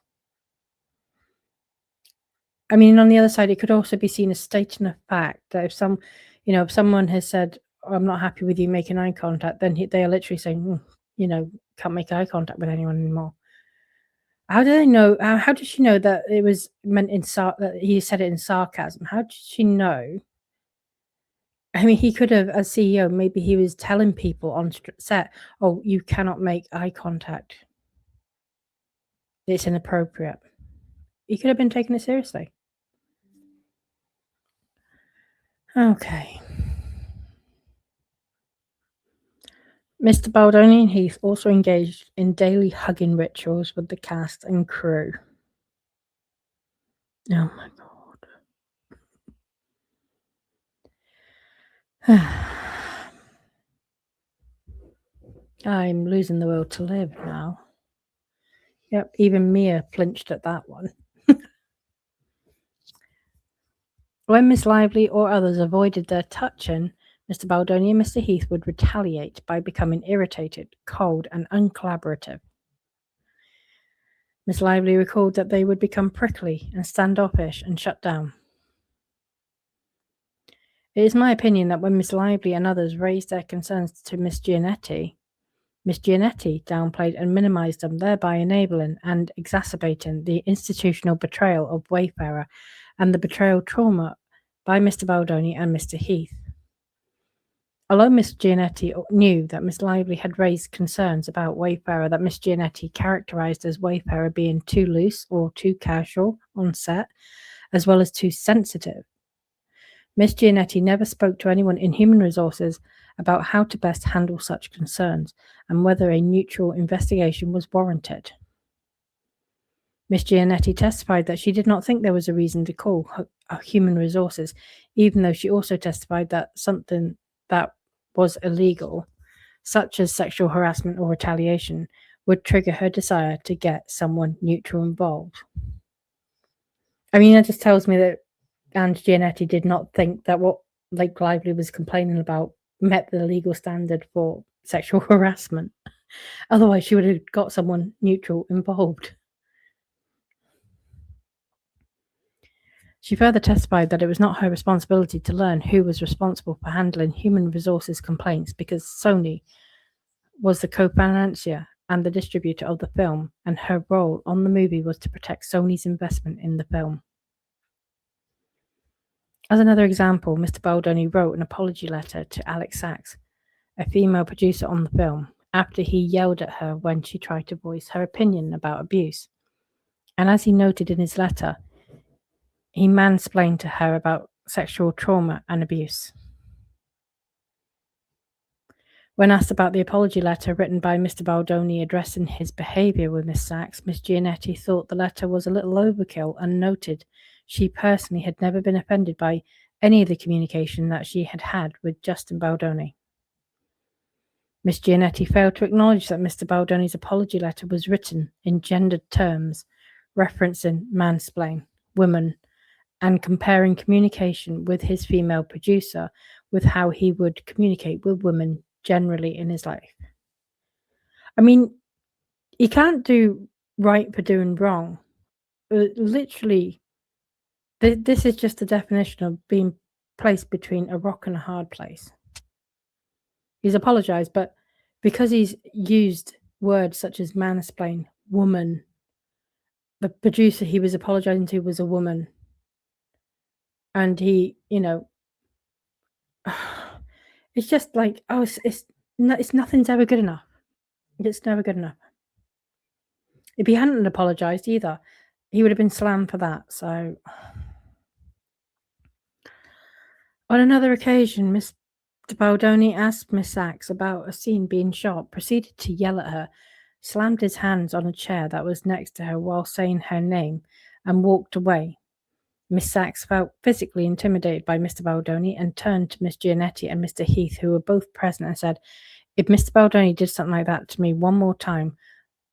I mean, on the other side, it could also be seen as stating a fact that if someone has said, "Oh, I'm not happy with you making eye contact," then they are literally saying, can't make eye contact with anyone anymore. How do they know? How did she know that it was meant that he said it in sarcasm? How did she know? I mean, he could have, as CEO, maybe he was telling people on set, "Oh, you cannot make eye contact. It's inappropriate." He could have been taking it seriously. Okay. Mr. Baldoni and Heath also engaged in daily hugging rituals with the cast and crew. Oh my god. I'm losing the will to live now. Yep, even Mia flinched at that one. When Miss Lively or others avoided their touching, Mr. Baldoni and Mr. Heath would retaliate by becoming irritated, cold, and uncollaborative. Miss Lively recalled that they would become prickly and standoffish and shut down. It is my opinion that when Miss Lively and others raised their concerns to Miss Giannetti downplayed and minimized them, thereby enabling and exacerbating the institutional betrayal of Wayfarer and the betrayal trauma by Mr. Baldoni and Mr. Heath. Although Miss Giannetti knew that Miss Lively had raised concerns about Wayfarer that Miss Giannetti characterized as Wayfarer being too loose or too casual on set, as well as too sensitive, Miss Giannetti never spoke to anyone in human resources about how to best handle such concerns and whether a neutral investigation was warranted. Miss Giannetti testified that she did not think there was a reason to call human resources, even though she also testified that something that was illegal, such as sexual harassment or retaliation, would trigger her desire to get someone neutral involved. I mean, that just tells me that Ange Giannetti did not think that what Blake Lively was complaining about met the legal standard for sexual harassment. Otherwise, she would have got someone neutral involved. She further testified that it was not her responsibility to learn who was responsible for handling human resources complaints because Sony was the co-financier and the distributor of the film, and her role on the movie was to protect Sony's investment in the film. As another example, Mr. Baldoni wrote an apology letter to Alex Sachs, a female producer on the film, after he yelled at her when she tried to voice her opinion about abuse. And as he noted in his letter, he mansplained to her about sexual trauma and abuse. When asked about the apology letter written by Mr. Baldoni addressing his behaviour with Miss Sachs, Miss Giannetti thought the letter was a little overkill and noted she personally had never been offended by any of the communication that she had had with Justin Baldoni. Miss Giannetti failed to acknowledge that Mr. Baldoni's apology letter was written in gendered terms, referencing mansplain, women, and comparing communication with his female producer with how he would communicate with women generally in his life. I mean, you can't do right for doing wrong. Literally, this is just the definition of being placed between a rock and a hard place. He's apologized, but because he's used words such as mansplain, woman. The producer he was apologizing to was a woman. And he, it's just like, nothing's ever good enough. It's never good enough. If he hadn't apologized either, he would have been slammed for that. So, on another occasion, Mr. Baldoni asked Miss Sachs about a scene being shot, proceeded to yell at her, slammed his hands on a chair that was next to her while saying her name, and walked away. Miss Sachs felt physically intimidated by Mr. Baldoni and turned to Miss Giannetti and Mr. Heath, who were both present, and said, "If Mr. Baldoni did something like that to me one more time,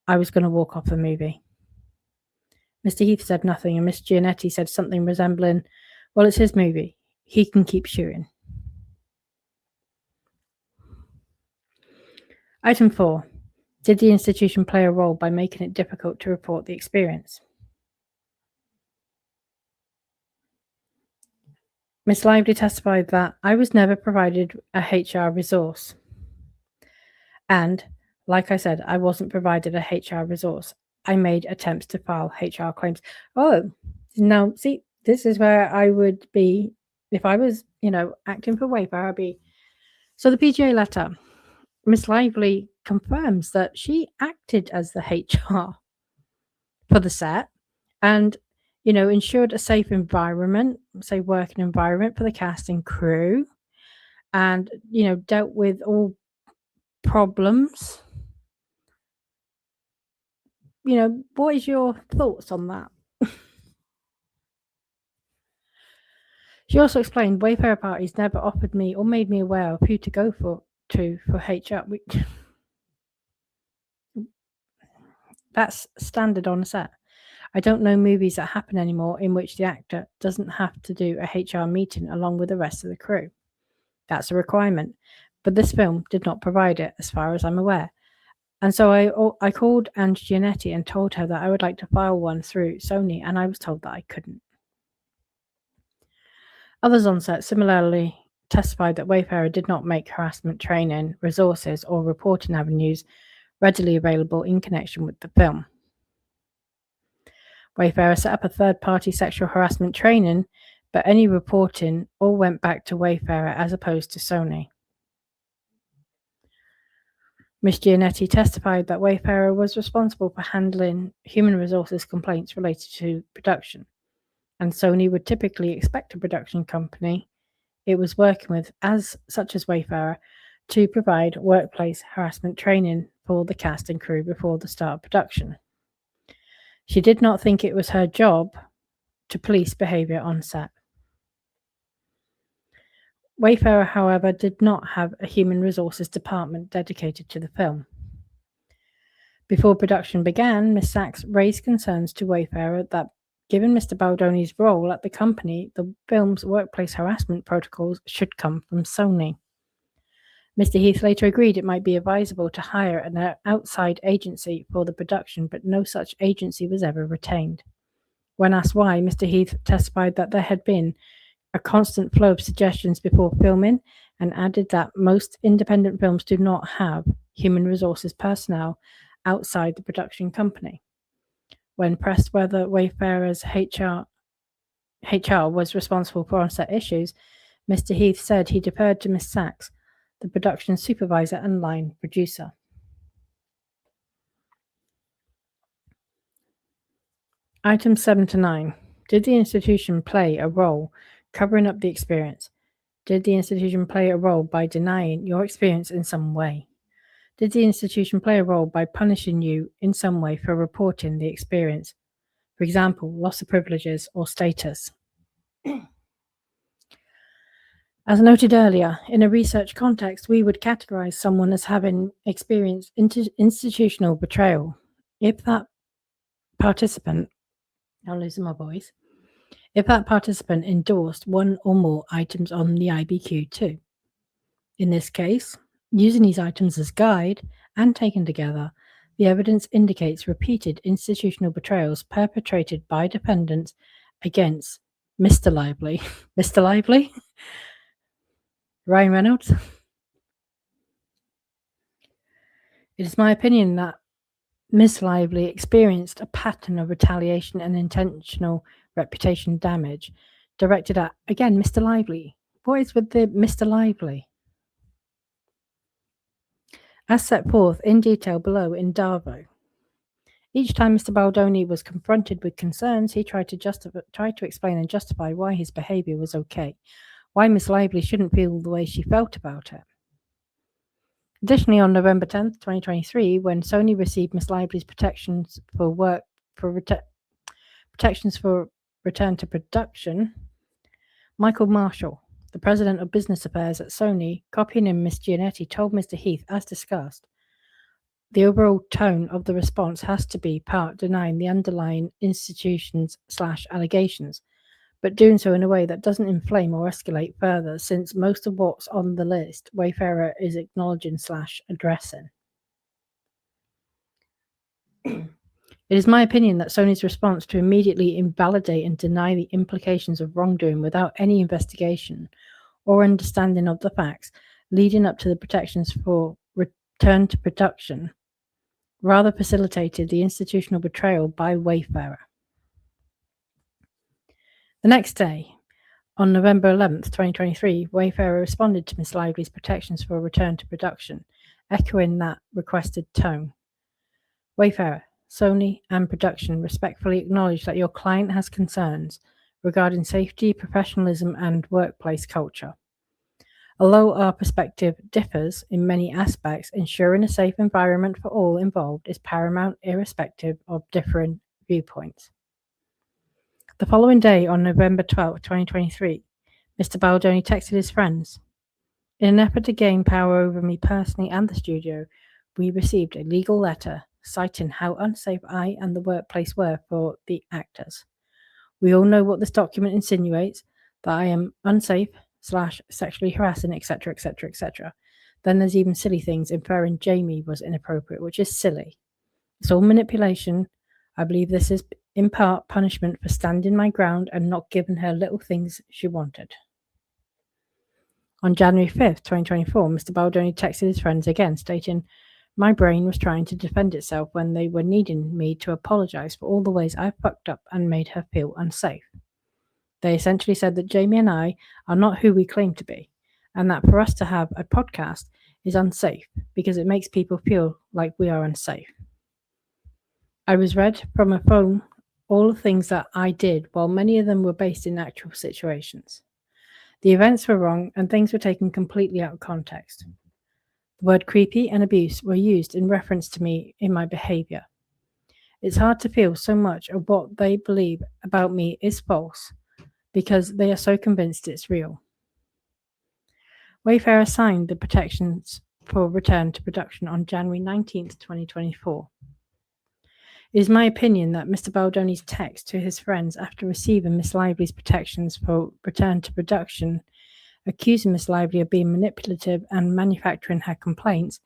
I was going to walk off the movie." Mr. Heath said nothing, and Miss Giannetti said something resembling, "Well, it's his movie. He can keep shooting." Item 4. Did the institution play a role by making it difficult to report the experience? Miss Lively testified that I was never provided a HR resource. And, like I said, I wasn't provided a HR resource. I made attempts to file HR claims. Oh, now, see, this is where I would be if I was, acting for Wayfair. I'd be. So the PGA letter, Miss Lively confirms that she acted as the HR for the set and, ensured a safe environment, working environment for the cast and crew, and, dealt with all problems. What is your thoughts on that? She also explained Wayfarer parties never offered me or made me aware of who to go for HR. That's standard on a set. I don't know movies that happen anymore in which the actor doesn't have to do a HR meeting along with the rest of the crew. That's a requirement, but this film did not provide it as far as I'm aware. And so I called Ange Giannetti and told her that I would like to file one through Sony, and I was told that I couldn't. Others on set similarly testified that Wayfarer did not make harassment training, resources, or reporting avenues readily available in connection with the film. Wayfarer set up a third-party sexual harassment training, but any reporting all went back to Wayfarer as opposed to Sony. Ms. Giannetti testified that Wayfarer was responsible for handling human resources complaints related to production, and Sony would typically expect a production company it was working with, such as Wayfarer, to provide workplace harassment training for the cast and crew before the start of production. She did not think it was her job to police behavior on set. Wayfarer, however, did not have a human resources department dedicated to the film. Before production began, Ms. Sachs raised concerns to Wayfarer that given Mr. Baldoni's role at the company, the film's workplace harassment protocols should come from Sony. Mr. Heath later agreed it might be advisable to hire an outside agency for the production, but no such agency was ever retained. When asked why, Mr. Heath testified that there had been a constant flow of suggestions before filming, and added that most independent films do not have human resources personnel outside the production company. When pressed whether Wayfarer's HR was responsible for on-set issues, Mr. Heath said he deferred to Miss Sachs, the production supervisor and line producer. Items 7 to 9. Did the institution play a role covering up the experience? Did the institution play a role by denying your experience in some way? Did the institution play a role by punishing you in some way for reporting the experience? For example, loss of privileges or status. As noted earlier, in a research context, we would categorize someone as having experienced institutional betrayal if that participant, I'm losing my voice, if that participant endorsed one or more items on the IBQ2. In this case, using these items as guide and taken together, the evidence indicates repeated institutional betrayals perpetrated by defendants against Mr. Lively, Mr. Lively, Ryan Reynolds, It is my opinion that Miss Lively experienced a pattern of retaliation and intentional reputation damage directed at, again, Mr. Lively. What is with the Mr. Lively? As set forth in detail below in DARVO. Each time Mr. Baldoni was confronted with concerns, he tried to explain and justify why his behaviour was okay, why Miss Lively shouldn't feel the way she felt about it. Additionally, on November 10th, 2023, when Sony received Miss Lively's protections for return to production, Michael Marshall, the president of business affairs at Sony, copying in Miss Giannetti, told Mr. Heath, as discussed, the overall tone of the response has to be part denying the underlying institutions/allegations, but doing so in a way that doesn't inflame or escalate further, since most of what's on the list Wayfarer is acknowledging/addressing. It is my opinion that Sony's response to immediately invalidate and deny the implications of wrongdoing without any investigation or understanding of the facts leading up to the protections for return to production rather facilitated the institutional betrayal by Wayfarer. The next day, on November 11th, 2023, Wayfarer responded to Miss Lively's protections for a return to production, echoing that requested tone. Wayfarer, Sony, and production respectfully acknowledge that your client has concerns regarding safety, professionalism, and workplace culture. Although our perspective differs in many aspects, ensuring a safe environment for all involved is paramount irrespective of differing viewpoints. The following day, on November 12, 2023, Mr. Baldoni texted his friends. In an effort to gain power over me personally and the studio, we received a legal letter citing how unsafe I and the workplace were for the actors. We all know what this document insinuates, that I am unsafe/sexually harassing, etc., etc., etc. Then there's even silly things inferring Jamie was inappropriate, which is silly. It's all manipulation. I believe this is in part punishment for standing my ground and not giving her little things she wanted. On January 5th, 2024, Mr. Baldoni texted his friends again, stating, my brain was trying to defend itself when they were needing me to apologize for all the ways I fucked up and made her feel unsafe. They essentially said that Jamie and I are not who we claim to be, and that for us to have a podcast is unsafe because it makes people feel like we are unsafe. I was read from a phone all the things that I did, while many of them were based in actual situations. The events were wrong and things were taken completely out of context. The word creepy and abuse were used in reference to me in my behavior. It's hard to feel so much of what they believe about me is false because they are so convinced it's real. Wayfarer signed the protections for return to production on January 19th, 2024. It is my opinion that Mr. Baldoni's text to his friends after receiving Miss Lively's protections for return to production, accusing Miss Lively of being manipulative and manufacturing her complaints,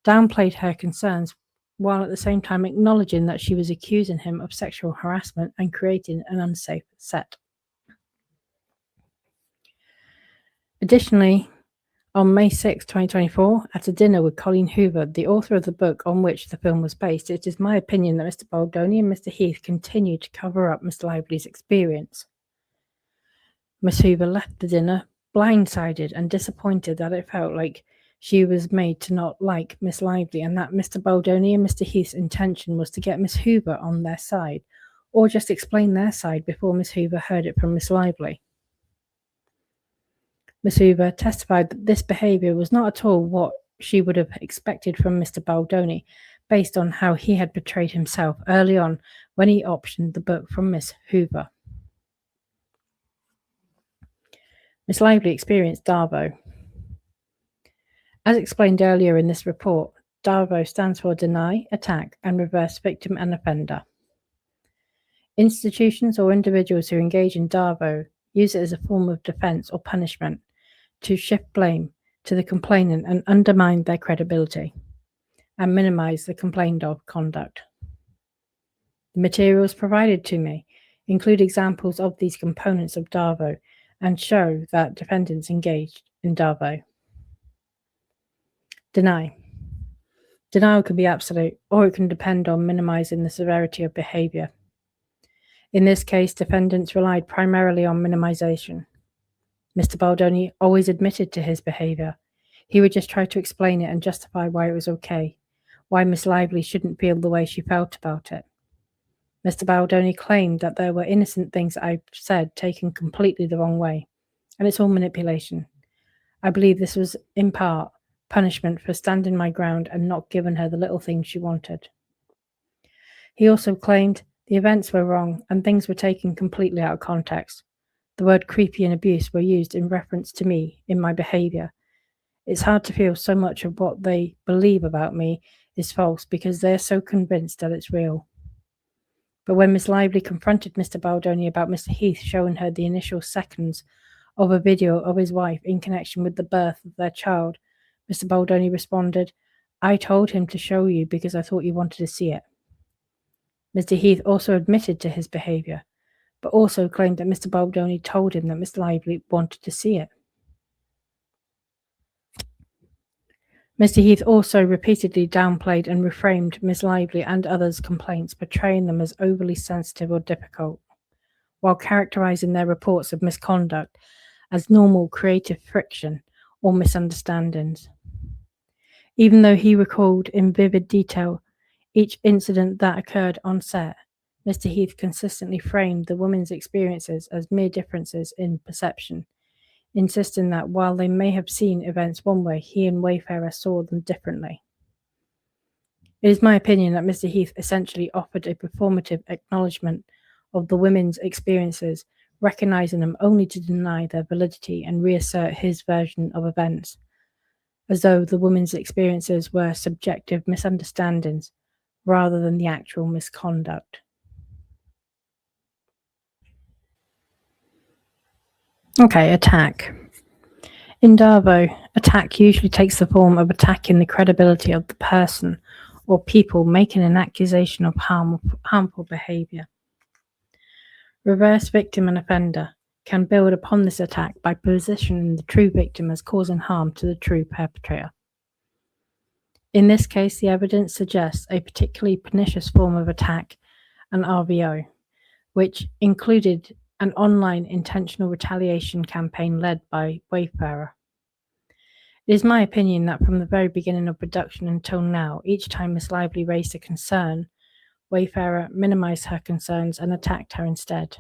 downplayed her concerns while at the same time acknowledging that she was accusing him of sexual harassment and creating an unsafe set. Additionally, on May 6, 2024, at a dinner with Colleen Hoover, the author of the book on which the film was based, it is my opinion that Mr. Baldoni and Mr. Heath continued to cover up Miss Lively's experience. Miss Hoover left the dinner blindsided and disappointed that it felt like she was made to not like Miss Lively, and that Mr. Baldoni and Mr. Heath's intention was to get Miss Hoover on their side, or just explain their side before Miss Hoover heard it from Miss Lively. Miss Hoover testified that this behaviour was not at all what she would have expected from Mr. Baldoni, based on how he had portrayed himself early on when he optioned the book from Miss Hoover. Miss Lively experienced DARVO. As explained earlier in this report, DARVO stands for Deny, Attack, and Reverse Victim and Offender. Institutions or individuals who engage in DARVO use it as a form of defense or punishment to shift blame to the complainant and undermine their credibility and minimize the complained of conduct. The materials provided to me include examples of these components of DARVO and show that defendants engaged in DARVO. Deny. Denial can be absolute, or it can depend on minimizing the severity of behavior. In this case, defendants relied primarily on minimization. Mr. Baldoni always admitted to his behavior. He would just try to explain it and justify why it was okay, why Miss Lively shouldn't feel the way she felt about it. Mr. Baldoni claimed that there were innocent things I said taken completely the wrong way, and it's all manipulation. I believe this was, in part, punishment for standing my ground and not giving her the little things she wanted. He also claimed the events were wrong and things were taken completely out of context. The word creepy and abuse were used in reference to me in my behavior. It's hard to feel so much of what they believe about me is false because they're so convinced that it's real. But when Miss Lively confronted Mr. Baldoni about Mr. Heath showing her the initial seconds of a video of his wife in connection with the birth of their child, Mr. Baldoni responded, "I told him to show you because I thought you wanted to see it." Mr. Heath also admitted to his behavior, but also claimed that Mr. Baldoni told him that Miss Lively wanted to see it. Mr. Heath also repeatedly downplayed and reframed Miss Lively and others' complaints, portraying them as overly sensitive or difficult, while characterizing their reports of misconduct as normal creative friction or misunderstandings. Even though he recalled in vivid detail each incident that occurred on set, Mr. Heath consistently framed the women's experiences as mere differences in perception, insisting that while they may have seen events one way, he and Wayfarer saw them differently. It is my opinion that Mr. Heath essentially offered a performative acknowledgement of the women's experiences, recognizing them only to deny their validity and reassert his version of events, as though the women's experiences were subjective misunderstandings rather than the actual misconduct. Okay, attack. In DARVO, attack usually takes the form of attacking the credibility of the person or people making an accusation of harmful behavior. Reverse victim and offender can build upon this attack by positioning the true victim as causing harm to the true perpetrator. In this case, the evidence suggests a particularly pernicious form of attack, an RVO, which included an online intentional retaliation campaign led by Wayfarer. It is my opinion that from the very beginning of production until now, each time Miss Lively raised a concern, Wayfarer minimized her concerns and attacked her instead.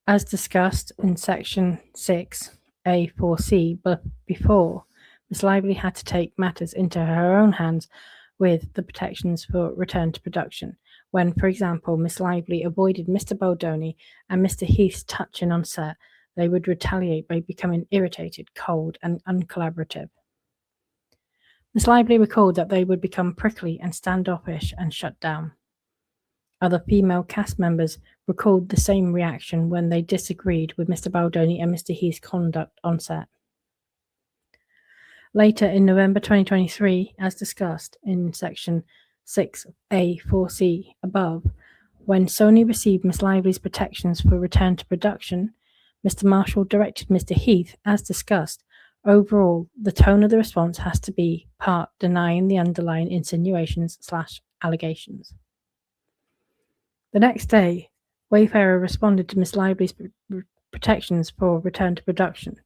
As discussed in section 6A4C, but before, Miss Lively had to take matters into her own hands with the protections for return to production, when, for example, Miss Lively avoided Mr. Baldoni and Mr. Heath's touching on set, they would retaliate by becoming irritated, cold, and uncollaborative. Miss Lively recalled that they would become prickly and standoffish and shut down. Other female cast members recalled the same reaction when they disagreed with Mr. Baldoni and Mr. Heath's conduct on set. Later in November 2023, as discussed in section 6A4C above, when Sony received Miss Lively's protections for return to production, Mr. Marshall directed Mr. Heath, as discussed. Overall, the tone of the response has to be part denying the underlying insinuations/allegations. The next day, Wayfarer responded to Miss Lively's protections for return to production,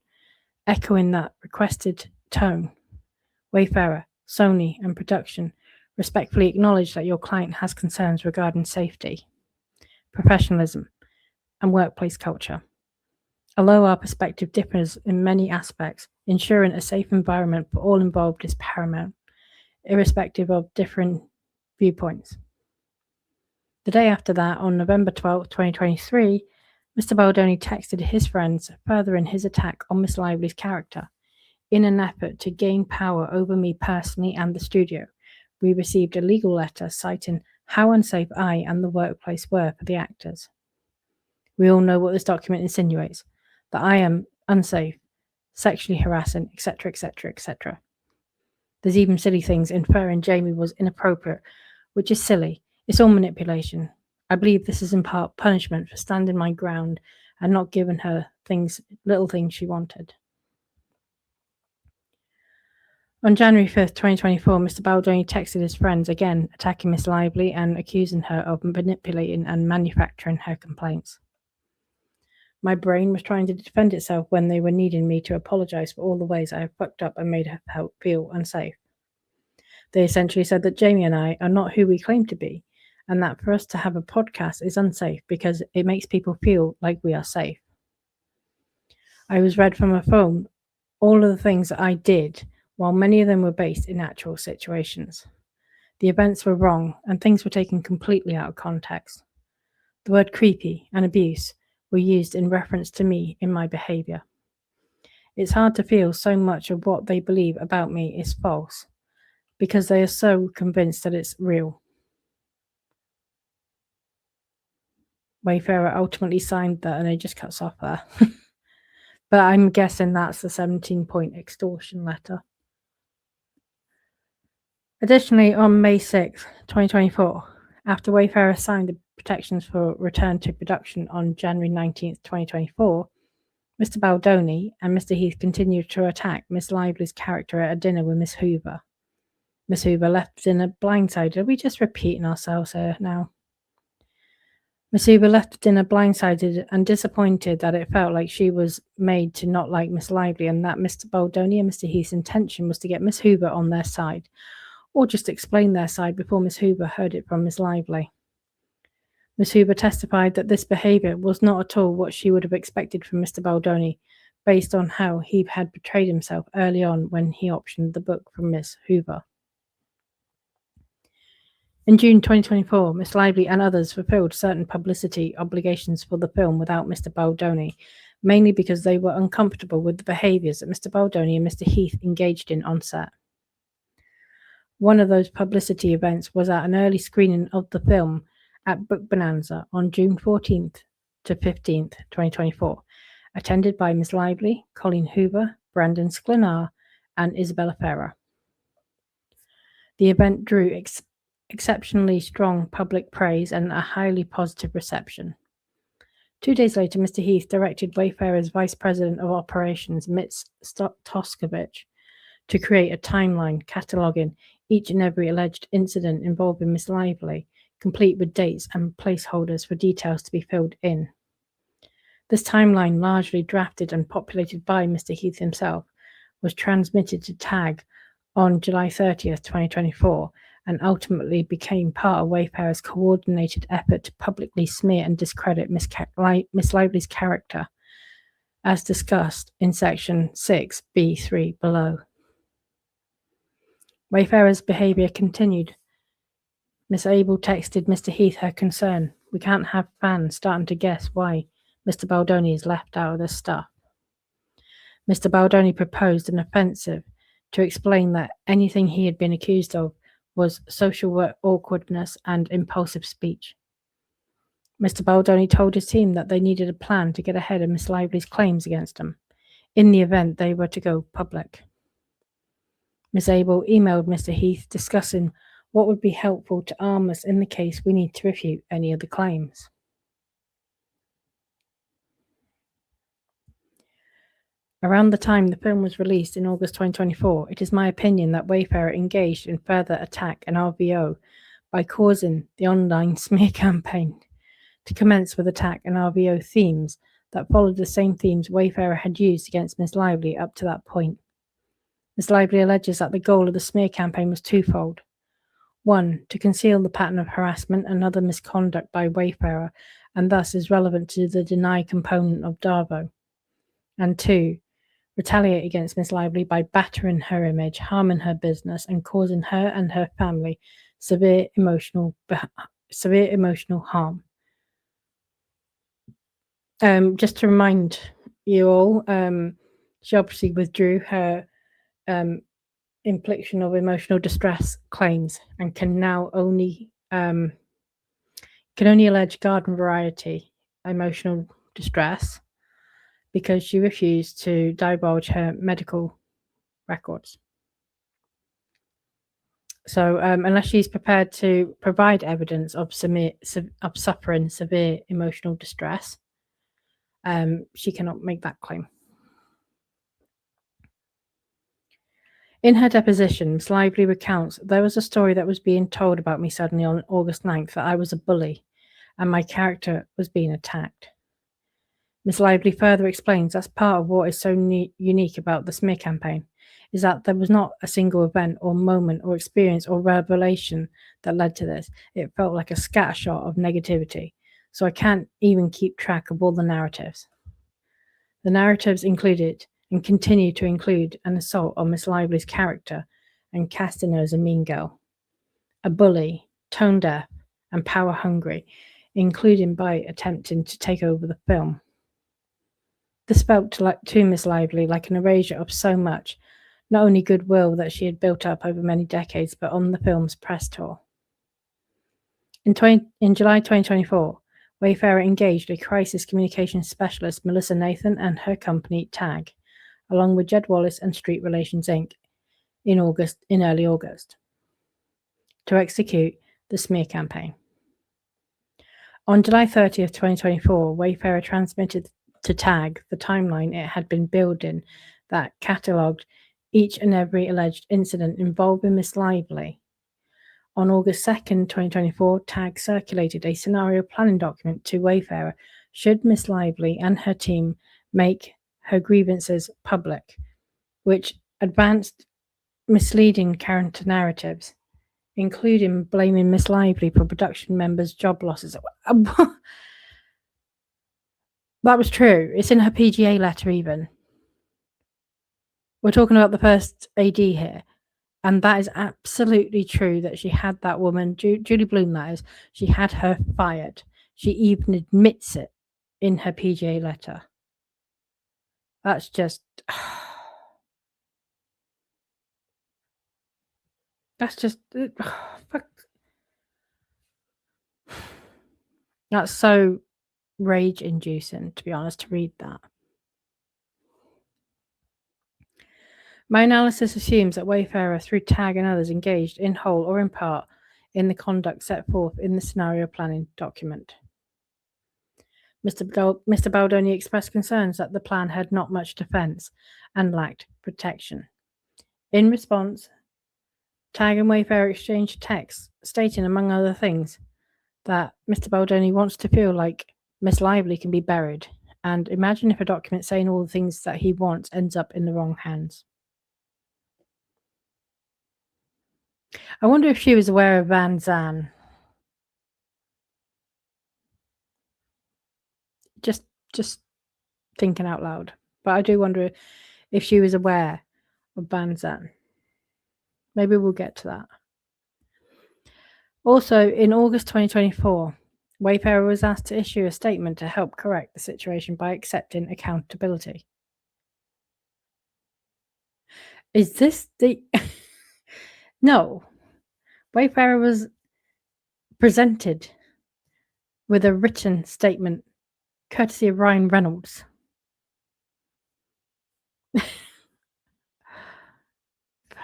echoing that requested tone. Wayfarer, Sony, and production respectfully acknowledge that your client has concerns regarding safety, professionalism, and workplace culture. Although our perspective differs in many aspects, ensuring a safe environment for all involved is paramount, irrespective of differing viewpoints. The day after that, on November 12, 2023, Mr. Baldoni texted his friends, furthering his attack on Miss Lively's character. In an effort to gain power over me personally and the studio, we received a legal letter citing how unsafe I and the workplace were for the actors. We all know what this document insinuates, that I am unsafe, sexually harassing, etc., etc., etc. There's even silly things inferring Jamie was inappropriate, which is silly. It's all manipulation. I believe this is in part punishment for standing my ground and not giving her little things she wanted. On January 5th, 2024, Mr. Baldoni texted his friends again, attacking Miss Lively and accusing her of manipulating and manufacturing her complaints. My brain was trying to defend itself when they were needing me to apologize for all the ways I have fucked up and made her feel unsafe. They essentially said that Jamie and I are not who we claim to be, and that for us to have a podcast is unsafe because it makes people feel like we are safe. I was read from a phone all of the things that I did, while many of them were based in actual situations. The events were wrong, and things were taken completely out of context. The word creepy and abuse were used in reference to me in my behaviour. It's hard to feel so much of what they believe about me is false, because they are so convinced that it's real. Wayfarer ultimately signed that, and it just cuts off there. But I'm guessing that's the 17-point extortion letter. Additionally, on May 6, 2024, after Wayfarer signed the protections for return to production on January 19, 2024, Mr. Baldoni and Mr. Heath continued to attack Miss Lively's character at a dinner with Miss Hoover. Miss Hoover left dinner blindsided. Are we just repeating ourselves here now? Miss Hoover left the dinner blindsided and disappointed that it felt like she was made to not like Miss Lively, and that Mr. Baldoni and Mr. Heath's intention was to get Miss Hoover on their side, or just explain their side before Miss Hoover heard it from Miss Lively. Miss Hoover testified that this behaviour was not at all what she would have expected from Mr. Baldoni, based on how he had betrayed himself early on when he optioned the book from Miss Hoover. In June 2024, Miss Lively and others fulfilled certain publicity obligations for the film without Mr. Baldoni, mainly because they were uncomfortable with the behaviours that Mr. Baldoni and Mr. Heath engaged in on set. One of those publicity events was at an early screening of the film at Book Bonanza on June 14th to 15th, 2024, attended by Miss Lively, Colleen Hoover, Brandon Sklenar, and Isabella Ferrer. The event drew exceptionally strong public praise and a highly positive reception. 2 days later, Mr. Heath directed Wayfarer's Vice President of Operations, Mitz Toskovich, to create a timeline cataloguing each and every alleged incident involving Miss Lively, complete with dates and placeholders for details to be filled in. This timeline, largely drafted and populated by Mr. Heath himself, was transmitted to TAG on July 30th, 2024, and ultimately became part of Wayfarer's coordinated effort to publicly smear and discredit Miss Lively's character, as discussed in section 6b3 below. Wayfarer's behaviour continued. Miss Abel texted Mr. Heath her concern. We can't have fans starting to guess why Mr. Baldoni is left out of this stuff. Mr. Baldoni proposed an offensive to explain that anything he had been accused of was social awkwardness and impulsive speech. Mr. Baldoni told his team that they needed a plan to get ahead of Miss Lively's claims against him, in the event they were to go public. Miss Abel emailed Mr. Heath discussing what would be helpful to arm us in the case we need to refute any of the claims. Around the time the film was released in August 2024, it is my opinion that Wayfarer engaged in further attack and RVO by causing the online smear campaign to commence with attack and RVO themes that followed the same themes Wayfarer had used against Miss Lively up to that point. Miss Lively alleges that the goal of the smear campaign was twofold. 1, to conceal the pattern of harassment and other misconduct by Wayfarer, and thus is relevant to the denied component of DARVO. And 2, retaliate against Miss Lively by battering her image, harming her business, and causing her and her family severe emotional harm. Just to remind you all, she obviously withdrew her infliction of emotional distress claims and can now only allege garden variety emotional distress because she refused to divulge her medical records. So unless she's prepared to provide evidence of suffering severe emotional distress, she cannot make that claim. In her deposition, Miss Lively recounts, there was a story that was being told about me suddenly on August 9th that I was a bully and my character was being attacked. Miss Lively further explains that's part of what is so unique about the smear campaign, is that there was not a single event or moment or experience or revelation that led to this. It felt like a scattershot of negativity, so I can't even keep track of all the narratives. The narratives included and continue to include an assault on Miss Lively's character and casting her as a mean girl, a bully, tone deaf, and power hungry, including by attempting to take over the film. This felt to Miss Lively like an erasure of so much, not only goodwill that she had built up over many decades, but on the film's press tour. In July 2024, Wayfarer engaged a crisis communications specialist, Melissa Nathan, and her company, TAG, along with Jed Wallace and Street Relations Inc. in early August, to execute the smear campaign. On July 30th, 2024, Wayfarer transmitted to TAG the timeline it had been building that catalogued each and every alleged incident involving Miss Lively. On August 2nd, 2024, TAG circulated a scenario planning document to Wayfarer should Miss Lively and her team make her grievances public, which advanced misleading counter narratives, including blaming Miss Lively for production members' job losses. That was true. It's in her PGA letter even. We're talking about the first AD here. And that is absolutely true that she had that woman, Julie Bloom, that is, she had her fired. She even admits it in her PGA letter. That's just... That's just... Fuck. That's so rage-inducing, to be honest, to read that. My analysis assumes that Wayfarer, through TAG and others, engaged in whole or in part in the conduct set forth in the scenario planning document. Mr. Baldoni expressed concerns that the plan had not much defence and lacked protection. In response, TAG and Wayfarer exchanged texts stating, among other things, that Mr. Baldoni wants to feel like Miss Lively can be buried, and imagine if a document saying all the things that he wants ends up in the wrong hands. I wonder if she was aware of Van Zandt. Just thinking out loud. But I do wonder if she was aware of Van Zandt. Maybe we'll get to that. Also, in August 2024, Wayfarer was asked to issue a statement to help correct the situation by accepting accountability. Is this the... No. Wayfarer was presented with a written statement courtesy of Ryan Reynolds. For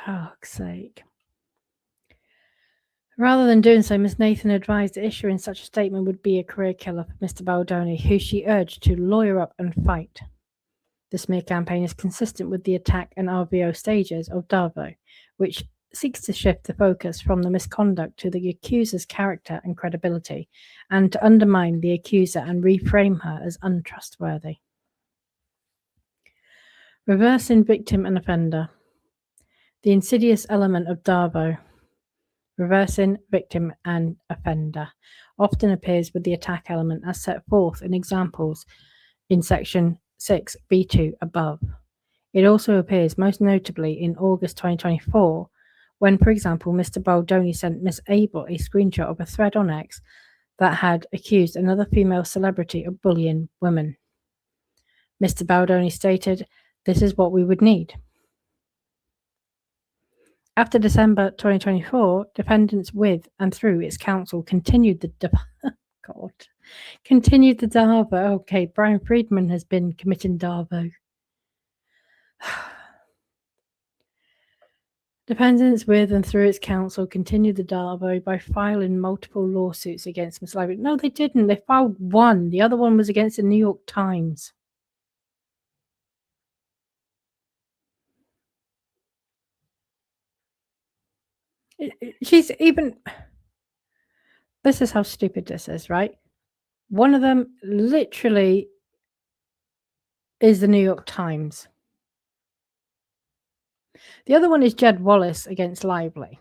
fuck's sake. Rather than doing so, Miss Nathan advised that issuing such a statement would be a career killer for Mr. Baldoni, who she urged to lawyer up and fight. The smear campaign is consistent with the attack and RVO stages of DARVO, which seeks to shift the focus from the misconduct to the accuser's character and credibility, and to undermine the accuser and reframe her as untrustworthy. Reversing victim and offender. The insidious element of DARVO, reversing victim and offender, often appears with the attack element as set forth in examples in section 6b2 above. It also appears most notably in August 2024, when, for example, Mr. Baldoni sent Miss Abel a screenshot of a thread on X that had accused another female celebrity of bullying women. Mr. Baldoni stated, "This is what we would need." After December 2024, defendants with and through its counsel continued the DARVO. Okay, Brian Friedman has been committing DARVO. Defendants with and through its counsel continued the DARVO by filing multiple lawsuits against Miss Lively. No, they didn't. They filed one. The other one was against the New York Times. She's even. This is how stupid this is, right? One of them literally is the New York Times. The other one is Jed Wallace against Lively.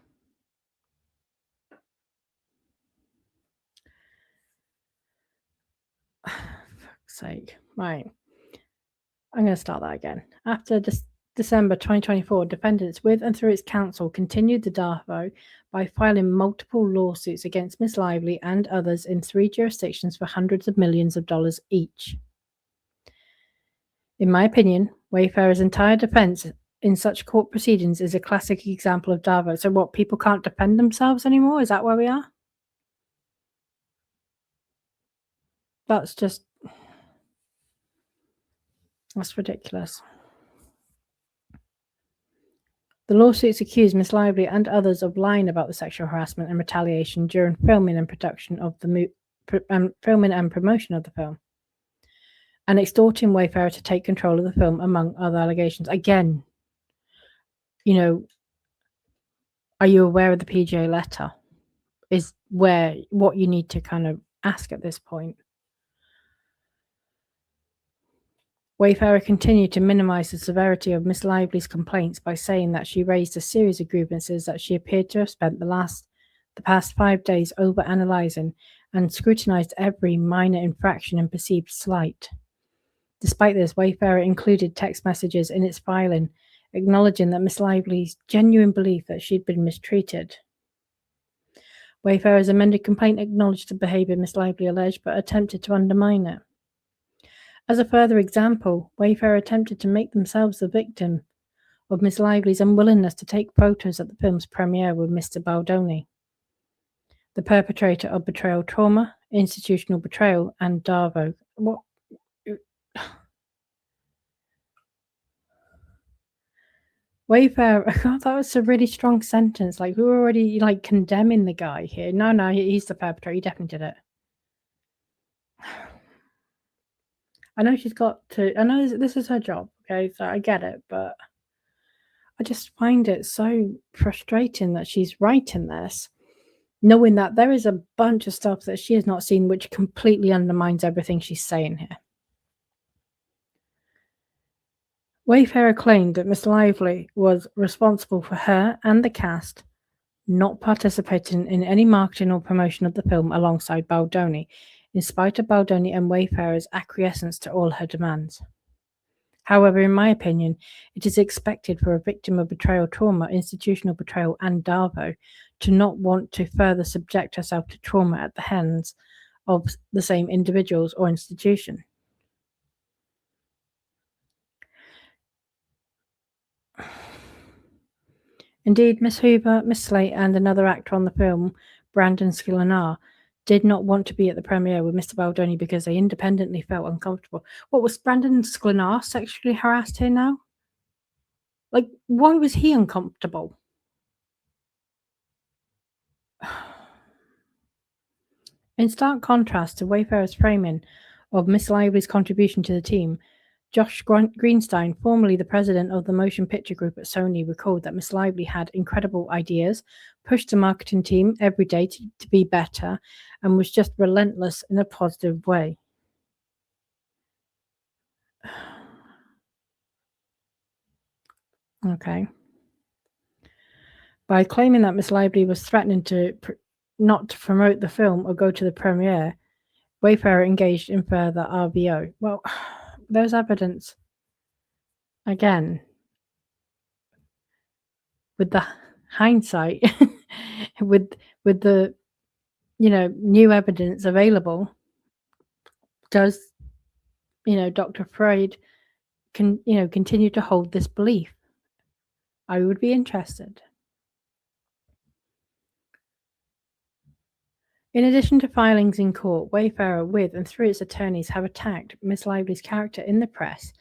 Fuck's sake. Right. I'm going to start that again. After December 2024, defendants with and through its counsel continued the DARVO by filing multiple lawsuits against Ms. Lively and others in 3 jurisdictions for hundreds of millions of dollars each. In my opinion, Wayfarer's entire defense in such court proceedings is a classic example of DARVO. So what, people can't defend themselves anymore? Is that where we are? That's ridiculous. The lawsuits accuse Ms. Lively and others of lying about the sexual harassment and retaliation during filming and production of the filming and promotion of the film, and extorting Wayfarer to take control of the film, among other allegations. Again, are you aware of the PGA letter? Is what you need to kind of ask at this point. Wayfarer continued to minimize the severity of Miss Lively's complaints by saying that she raised a series of grievances that she appeared to have spent the past 5 days over-analyzing and scrutinized every minor infraction and perceived slight. Despite this, Wayfarer included text messages in its filing, acknowledging that Miss Lively's genuine belief that she'd been mistreated. Wayfarer's amended complaint acknowledged the behavior Miss Lively alleged, but attempted to undermine it. As a further example, Wayfarer attempted to make themselves the victim of Miss Lively's unwillingness to take photos at the film's premiere with Mr. Baldoni, the perpetrator of betrayal trauma, institutional betrayal, and DARVO. What? Wayfarer, God, that was a really strong sentence. Like, we were already condemning the guy here. No, he's the perpetrator. He definitely did it. I know she's got to. I know this is her job. Okay, so I get it, but I just find it so frustrating that she's writing this, knowing that there is a bunch of stuff that she has not seen, which completely undermines everything she's saying here. Wayfarer claimed that Miss Lively was responsible for her and the cast not participating in any marketing or promotion of the film alongside Baldoni, in spite of Baldoni and Wayfarer's acquiescence to all her demands. However, in my opinion, it is expected for a victim of betrayal trauma, institutional betrayal, and DARVO to not want to further subject herself to trauma at the hands of the same individuals or institution. Indeed, Miss Hoover, Miss Slate, and another actor on the film, Brandon Sklenar, did not want to be at the premiere with Mr. Baldoni because they independently felt uncomfortable. What, was Brandon Sklenar sexually harassed here now? Like, why was he uncomfortable? In stark contrast to Wayfarer's framing of Miss Lively's contribution to the team, Josh Greenstein, formerly the president of the motion picture group at Sony, recalled that Miss Lively had incredible ideas, pushed the marketing team every day to be better, and was just relentless in a positive way. Okay. By claiming that Miss Lively was threatening not to promote the film or go to the premiere, Wayfarer engaged in further RVO. Well, there's evidence. Again, with the hindsight, with the new evidence available, does Dr. Freyd continue to hold this belief? I would be interested. In addition to filings in court, Wayfarer, with and through its attorneys, have attacked Miss Lively's character in the press,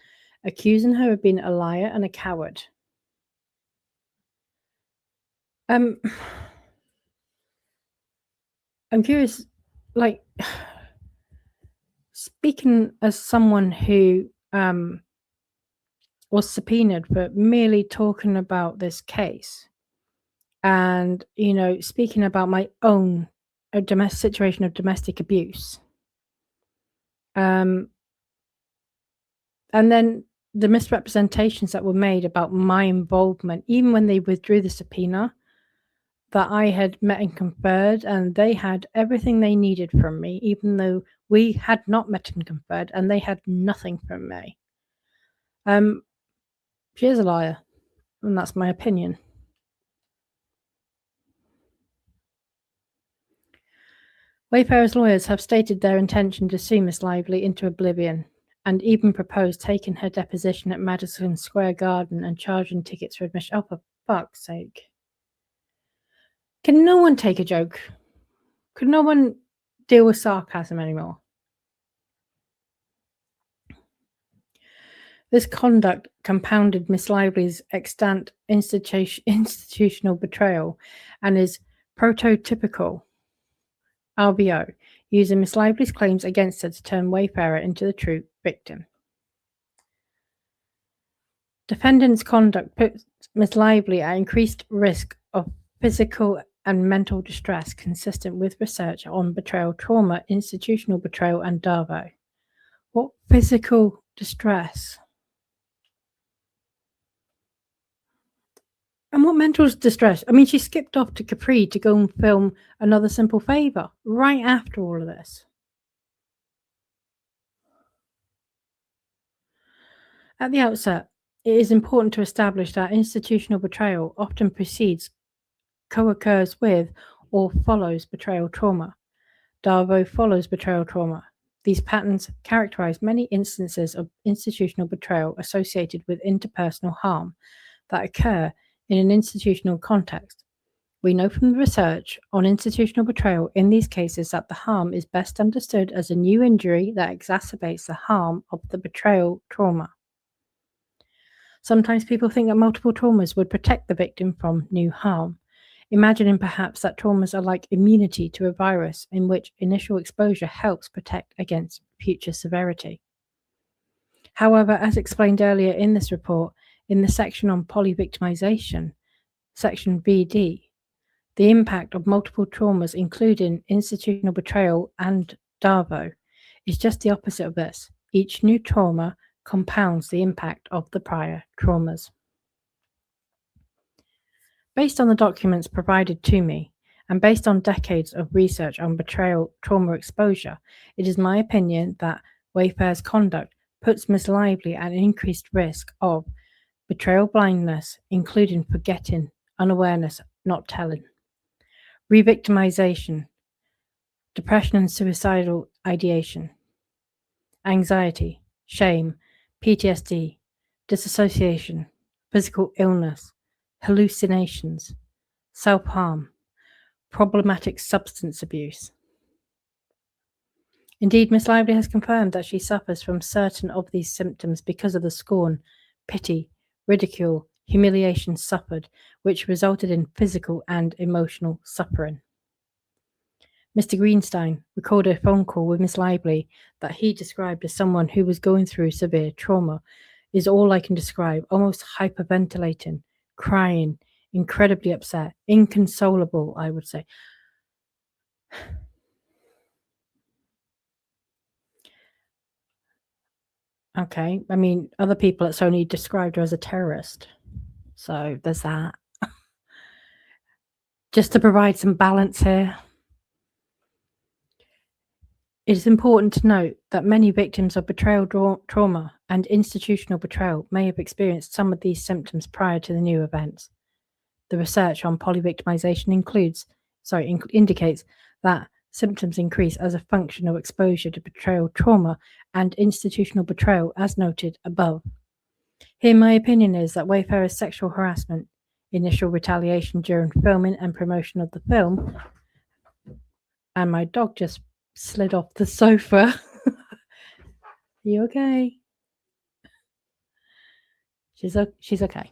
accusing her of being a liar and a coward. I'm curious, like, speaking as someone who was subpoenaed for merely talking about this case And, speaking about my own situation of domestic abuse. And then the misrepresentations that were made about my involvement, even when they withdrew the subpoena, that I had met and conferred, and they had everything they needed from me, even though we had not met and conferred, and they had nothing from me. She is a liar, and that's my opinion. Wayfarer's lawyers have stated their intention to sue Miss Lively into oblivion, and even proposed taking her deposition at Madison Square Garden and charging tickets for admission. Oh, for fuck's sake. Can no one take a joke? Could no one deal with sarcasm anymore? This conduct compounded Miss Lively's extant institutional betrayal and is prototypical RBO, using Miss Lively's claims against her to turn Wayfarer into the true victim. Defendant's conduct puts Miss Lively at increased risk of physical and mental distress consistent with research on betrayal trauma, institutional betrayal, and DARVO. What physical distress? And what mental distress? I mean, she skipped off to Capri to go and film Another Simple Favor right after all of this. At the outset, it is important to establish that institutional betrayal often precedes, co-occurs with, or follows betrayal trauma. DARVO follows betrayal trauma. These patterns characterize many instances of institutional betrayal associated with interpersonal harm that occur in an institutional context. We know from the research on institutional betrayal in these cases that the harm is best understood as a new injury that exacerbates the harm of the betrayal trauma. Sometimes people think that multiple traumas would protect the victim from new harm, imagining perhaps that traumas are like immunity to a virus in which initial exposure helps protect against future severity. However, as explained earlier in this report, in the section on poly-victimization, section BD, the impact of multiple traumas, including institutional betrayal and DARVO, is just the opposite of this. Each new trauma compounds the impact of the prior traumas. Based on the documents provided to me, and based on decades of research on betrayal trauma exposure, it is my opinion that Wayfarer's conduct puts Miss Lively at an increased risk of betrayal blindness, including forgetting, unawareness, not telling, re-victimization, depression and suicidal ideation, anxiety, shame, PTSD, disassociation, physical illness, hallucinations, self-harm, problematic substance abuse. Indeed, Miss Lively has confirmed that she suffers from certain of these symptoms because of the scorn, pity, ridicule, humiliation suffered, which resulted in physical and emotional suffering. Mr. Greenstein recorded a phone call with Miss Lively that he described as someone who was going through severe trauma, is all I can describe, almost hyperventilating, crying, incredibly upset, inconsolable, I would say. Okay, I mean, other people at Sony described her as a terrorist. So there's that. Just to provide some balance here. It is important to note that many victims of betrayal trauma and institutional betrayal may have experienced some of these symptoms prior to the new events. The research on poly-victimization indicates that symptoms increase as a function of exposure to betrayal trauma and institutional betrayal, as noted above. Here, my opinion is that Wayfarer's sexual harassment, initial retaliation during filming and promotion of the film, and my dog just slid off the sofa. You okay? She's okay.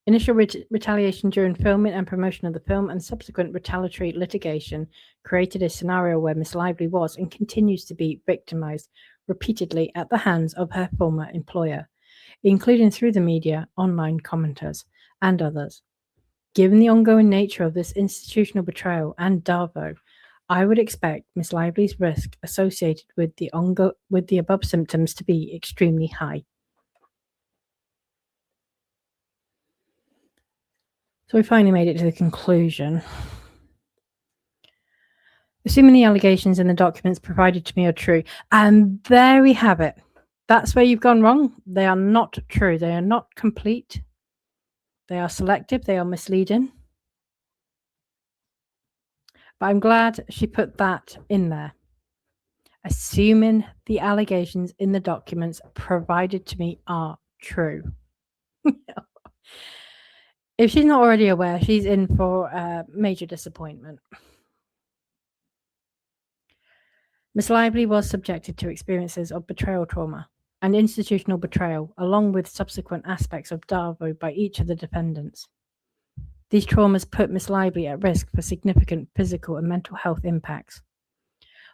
Initial retaliation during filming and promotion of the film and subsequent retaliatory litigation created a scenario where Miss Lively was and continues to be victimized repeatedly at the hands of her former employer. including through the media, online commenters, and others. Given the ongoing nature of this institutional betrayal and DARVO, I would expect Miss Lively's risk associated with the above symptoms to be extremely high. So we finally made it to the conclusion. Assuming the allegations in the documents provided to me are true, and there we have it. That's where you've gone wrong. They are not true. They are not complete. They are selective. They are misleading. But I'm glad she put that in there. Assuming the allegations in the documents provided to me are true. If she's not already aware, she's in for major disappointment. Miss Lively was subjected to experiences of betrayal trauma and institutional betrayal, along with subsequent aspects of DARVO by each of the defendants. These traumas put Miss Lively at risk for significant physical and mental health impacts.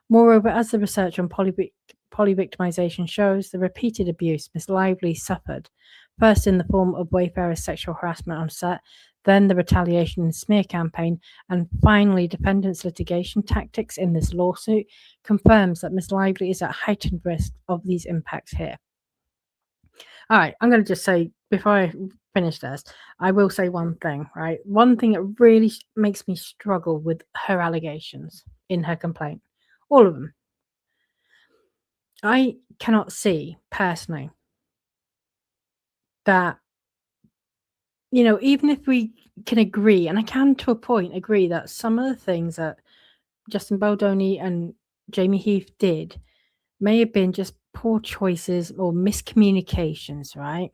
Moreover, as the research on poly-victimization shows, the repeated abuse Miss Lively suffered, first in the form of Wayfarer's sexual harassment on set, then the retaliation and smear campaign, and finally defendants' litigation tactics in this lawsuit, confirms that Miss Lively is at heightened risk of these impacts here. All right, I'm going to just say, before I finish this, I will say one thing, right? One thing that really makes me struggle with her allegations in her complaint, all of them. I cannot see personally that, even if we can agree, and I can to a point agree that some of the things that Justin Baldoni and Jamie Heath did may have been just poor choices or miscommunications, right?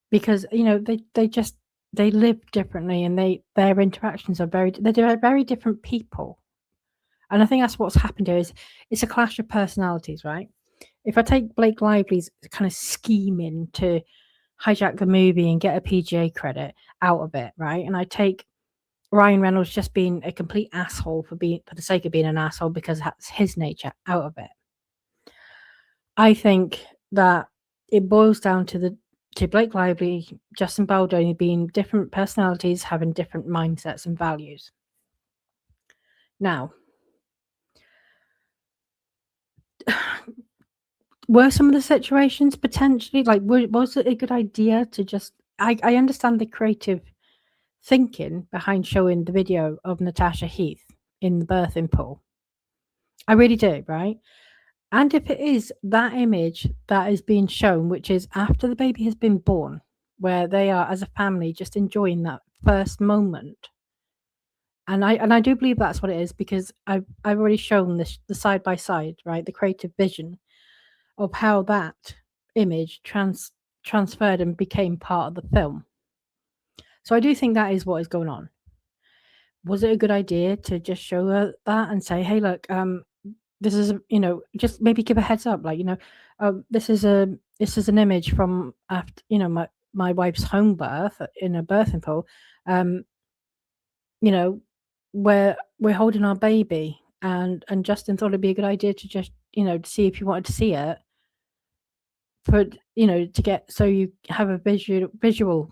Because they live differently, and their interactions are they're very different people, and I think that's what's happened here. Is it's a clash of personalities, right? If I take Blake Lively's kind of scheming to hijack the movie and get a PGA credit out of it, right, and I take Ryan Reynolds just being a complete asshole for the sake of being an asshole because that's his nature out of it, I think that it boils down to Blake Lively, Justin Baldoni being different personalities, having different mindsets and values. Now, were some of the situations potentially was it a good idea to just? I understand the creative thinking behind showing the video of Natasha Heath in the birthing pool. I really do, right? And if it is that image that is being shown, which is after the baby has been born, where they are as a family just enjoying that first moment, and I do believe that's what it is, because I've already shown the side by side, right, the creative vision of how that image transferred and became part of the film. So I do think that is what is going on. Was it a good idea to just show her that and say, hey, look, this is, just maybe give a heads up, this is an image from after, my wife's home birth in a birthing pool, where we're holding our baby, and Justin thought it'd be a good idea to just, to see if you wanted to see it, for, to get, so you have a visual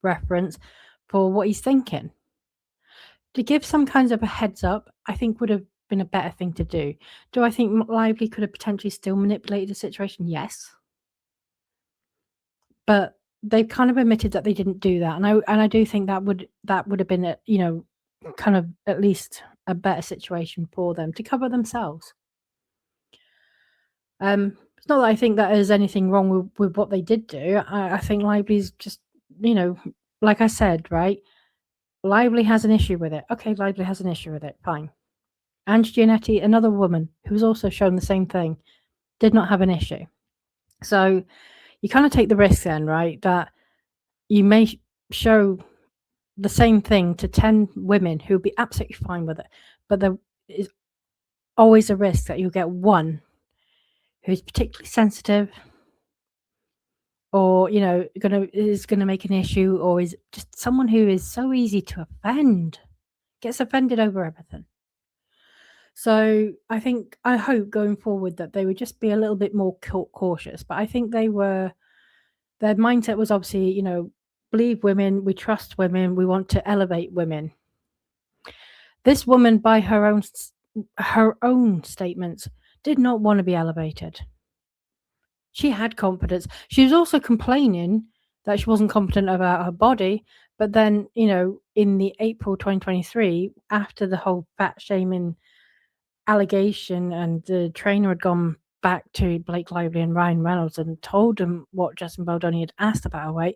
reference for what he's thinking. To give some kinds of a heads up, I think would have been a better thing to do. Do I think Lively could have potentially still manipulated the situation? Yes. But they've kind of admitted that they didn't do that. And I do think that would have been kind of at least a better situation for them to cover themselves. It's not that I think that there's anything wrong with what they did do. I think Lively's just, like I said, right? Lively has an issue with it. Okay, Lively has an issue with it. Fine. Ange Giannetti, another woman who's also shown the same thing, did not have an issue. So you kind of take the risk then, right, that you may show the same thing to 10 women who will be absolutely fine with it, but there is always a risk that you'll get one who's particularly sensitive, or is gonna make an issue, or is just someone who is so easy to offend, gets offended over everything. So I hope going forward that they would just be a little bit more cautious. But I think they were their mindset was obviously, believe women, we trust women, we want to elevate women. This woman, by her own statements, did not want to be elevated. She had confidence. She was also complaining that she wasn't confident about her body. But then, in the April 2023, after the whole fat shaming allegation, and the trainer had gone back to Blake Lively and Ryan Reynolds and told them what Justin Baldoni had asked about her weight,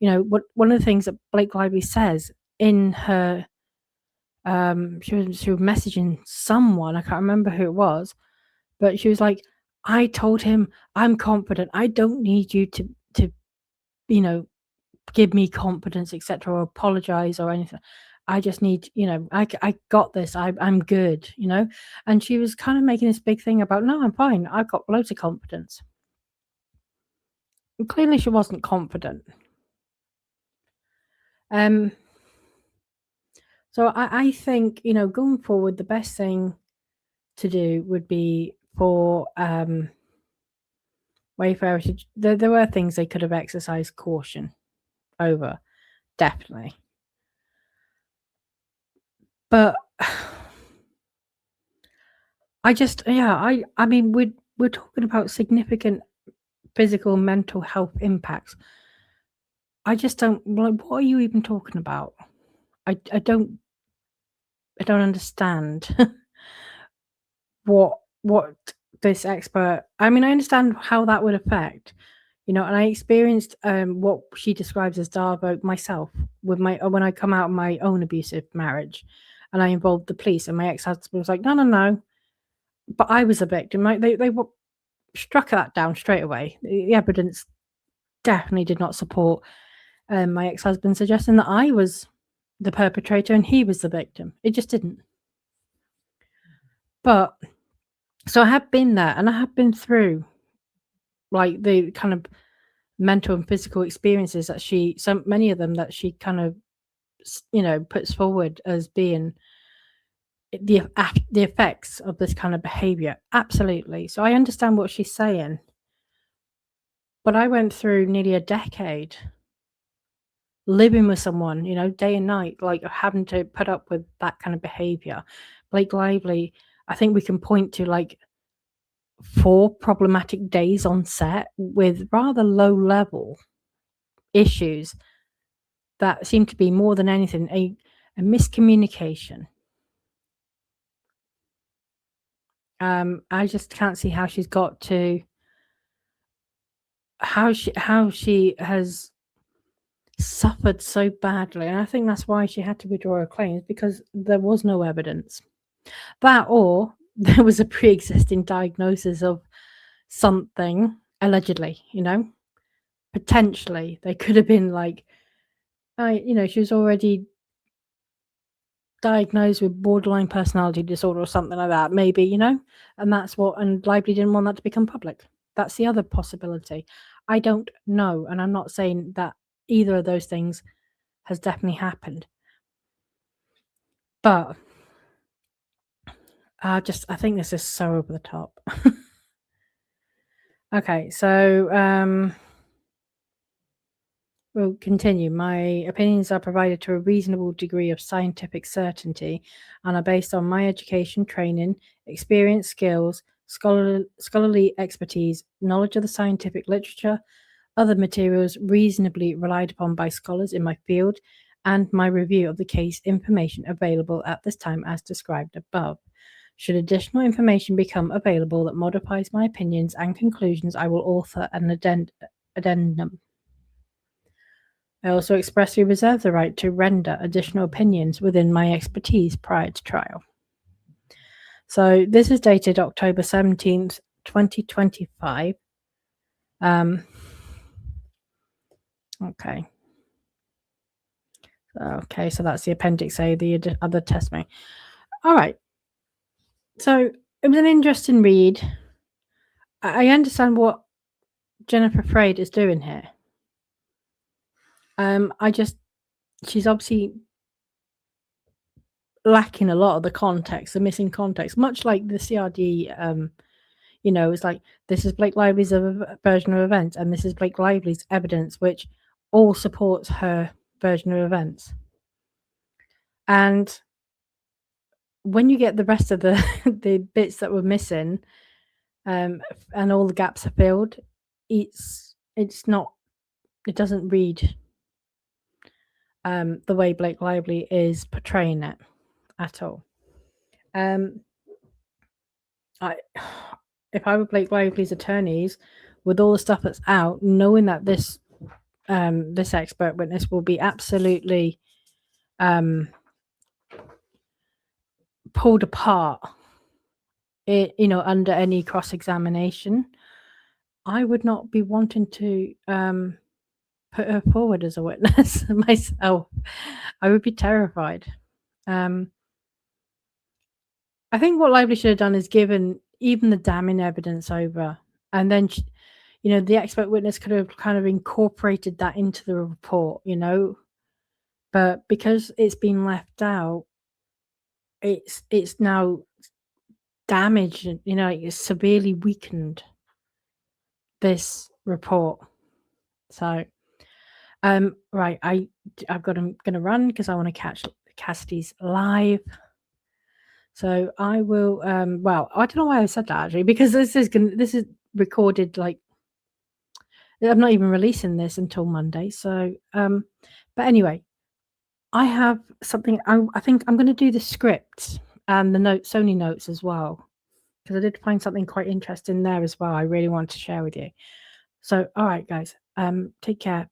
one of the things that Blake Lively says in her, she was messaging someone, I can't remember who it was, but she was like, I told him I'm confident. I don't need you to give me confidence, etc., or apologize or anything. I just need, I got this. I'm good, And she was kind of making this big thing about, no, I'm fine. I've got loads of confidence. And clearly she wasn't confident. So I think, going forward, the best thing to do would be for Wayfarer to, there were things they could have exercised caution over, definitely. But I just, I mean, we're talking about significant physical and mental health impacts. I just don't, like, what are you even talking about? I don't understand what this expert, I mean, I understand how that would affect, and I experienced what she describes as DARVO myself with when I come out of my own abusive marriage, and I involved the police, and my ex-husband was like, no, but I was a victim. Like, they struck that down straight away. The evidence definitely did not support my ex-husband suggesting that I was the perpetrator and he was the victim. It just didn't. But so I have been there, and I have been through, like, the kind of mental and physical experiences that so many of them that she kind of, puts forward as being the effects of this kind of behavior. Absolutely. So I understand what she's saying. But I went through nearly a decade living with someone, day and night, like, having to put up with that kind of behavior. Blake Lively, I think we can point to like 4 problematic days on set with rather low level issues that seem to be more than anything a miscommunication. I just can't see how she's got to, how she has suffered so badly, and I think that's why she had to withdraw her claims, because there was no evidence. That, or there was a pre-existing diagnosis of something, allegedly, potentially they could have been like, she was already diagnosed with borderline personality disorder or something like that, maybe, and that's what, and Lively didn't want that to become public. That's the other possibility. I don't know, and I'm not saying that either of those things has definitely happened, but I think this is so over the top. Okay, so we'll continue. My opinions are provided to a reasonable degree of scientific certainty and are based on my education, training, experience, skills, scholarly expertise, knowledge of the scientific literature, other materials reasonably relied upon by scholars in my field, and my review of the case information available at this time as described above. Should additional information become available that modifies my opinions and conclusions, I will author an addendum. I also expressly reserve the right to render additional opinions within my expertise prior to trial. So this is dated October 17th, 2025. Okay. Okay, so that's the Appendix A, the other testimony. All right. So it was an interesting read. I understand what Jennifer Freyd is doing here. She's obviously lacking a lot of the context, the missing context, much like the CRD, You know, it's like, this is Blake Lively's version of events, and this is Blake Lively's evidence, which all supports her version of events. And when you get the rest of the the bits that were missing, and all the gaps are filled, it doesn't read the way Blake Lively is portraying it at all. If I were Blake Lively's attorneys, with all the stuff that's out, knowing that this expert witness will be absolutely pulled apart, under any cross-examination, I would not be wanting to put her forward as a witness myself. I would be terrified. I think what Lively should have done is given even the damning evidence over, and then the expert witness could have kind of incorporated that into the report, but because it's been left out, it's now damaged, it's severely weakened this report. So right, I'm gonna run because I want to catch Cassidy's live. So I will well, I don't know why I said that actually, because this is recorded, like, I'm not even releasing this until Monday. So but anyway, I have something. I think I'm going to do the script and the Sony notes as well, because I did find something quite interesting there as well. I really want to share with you. So all right, guys, take care.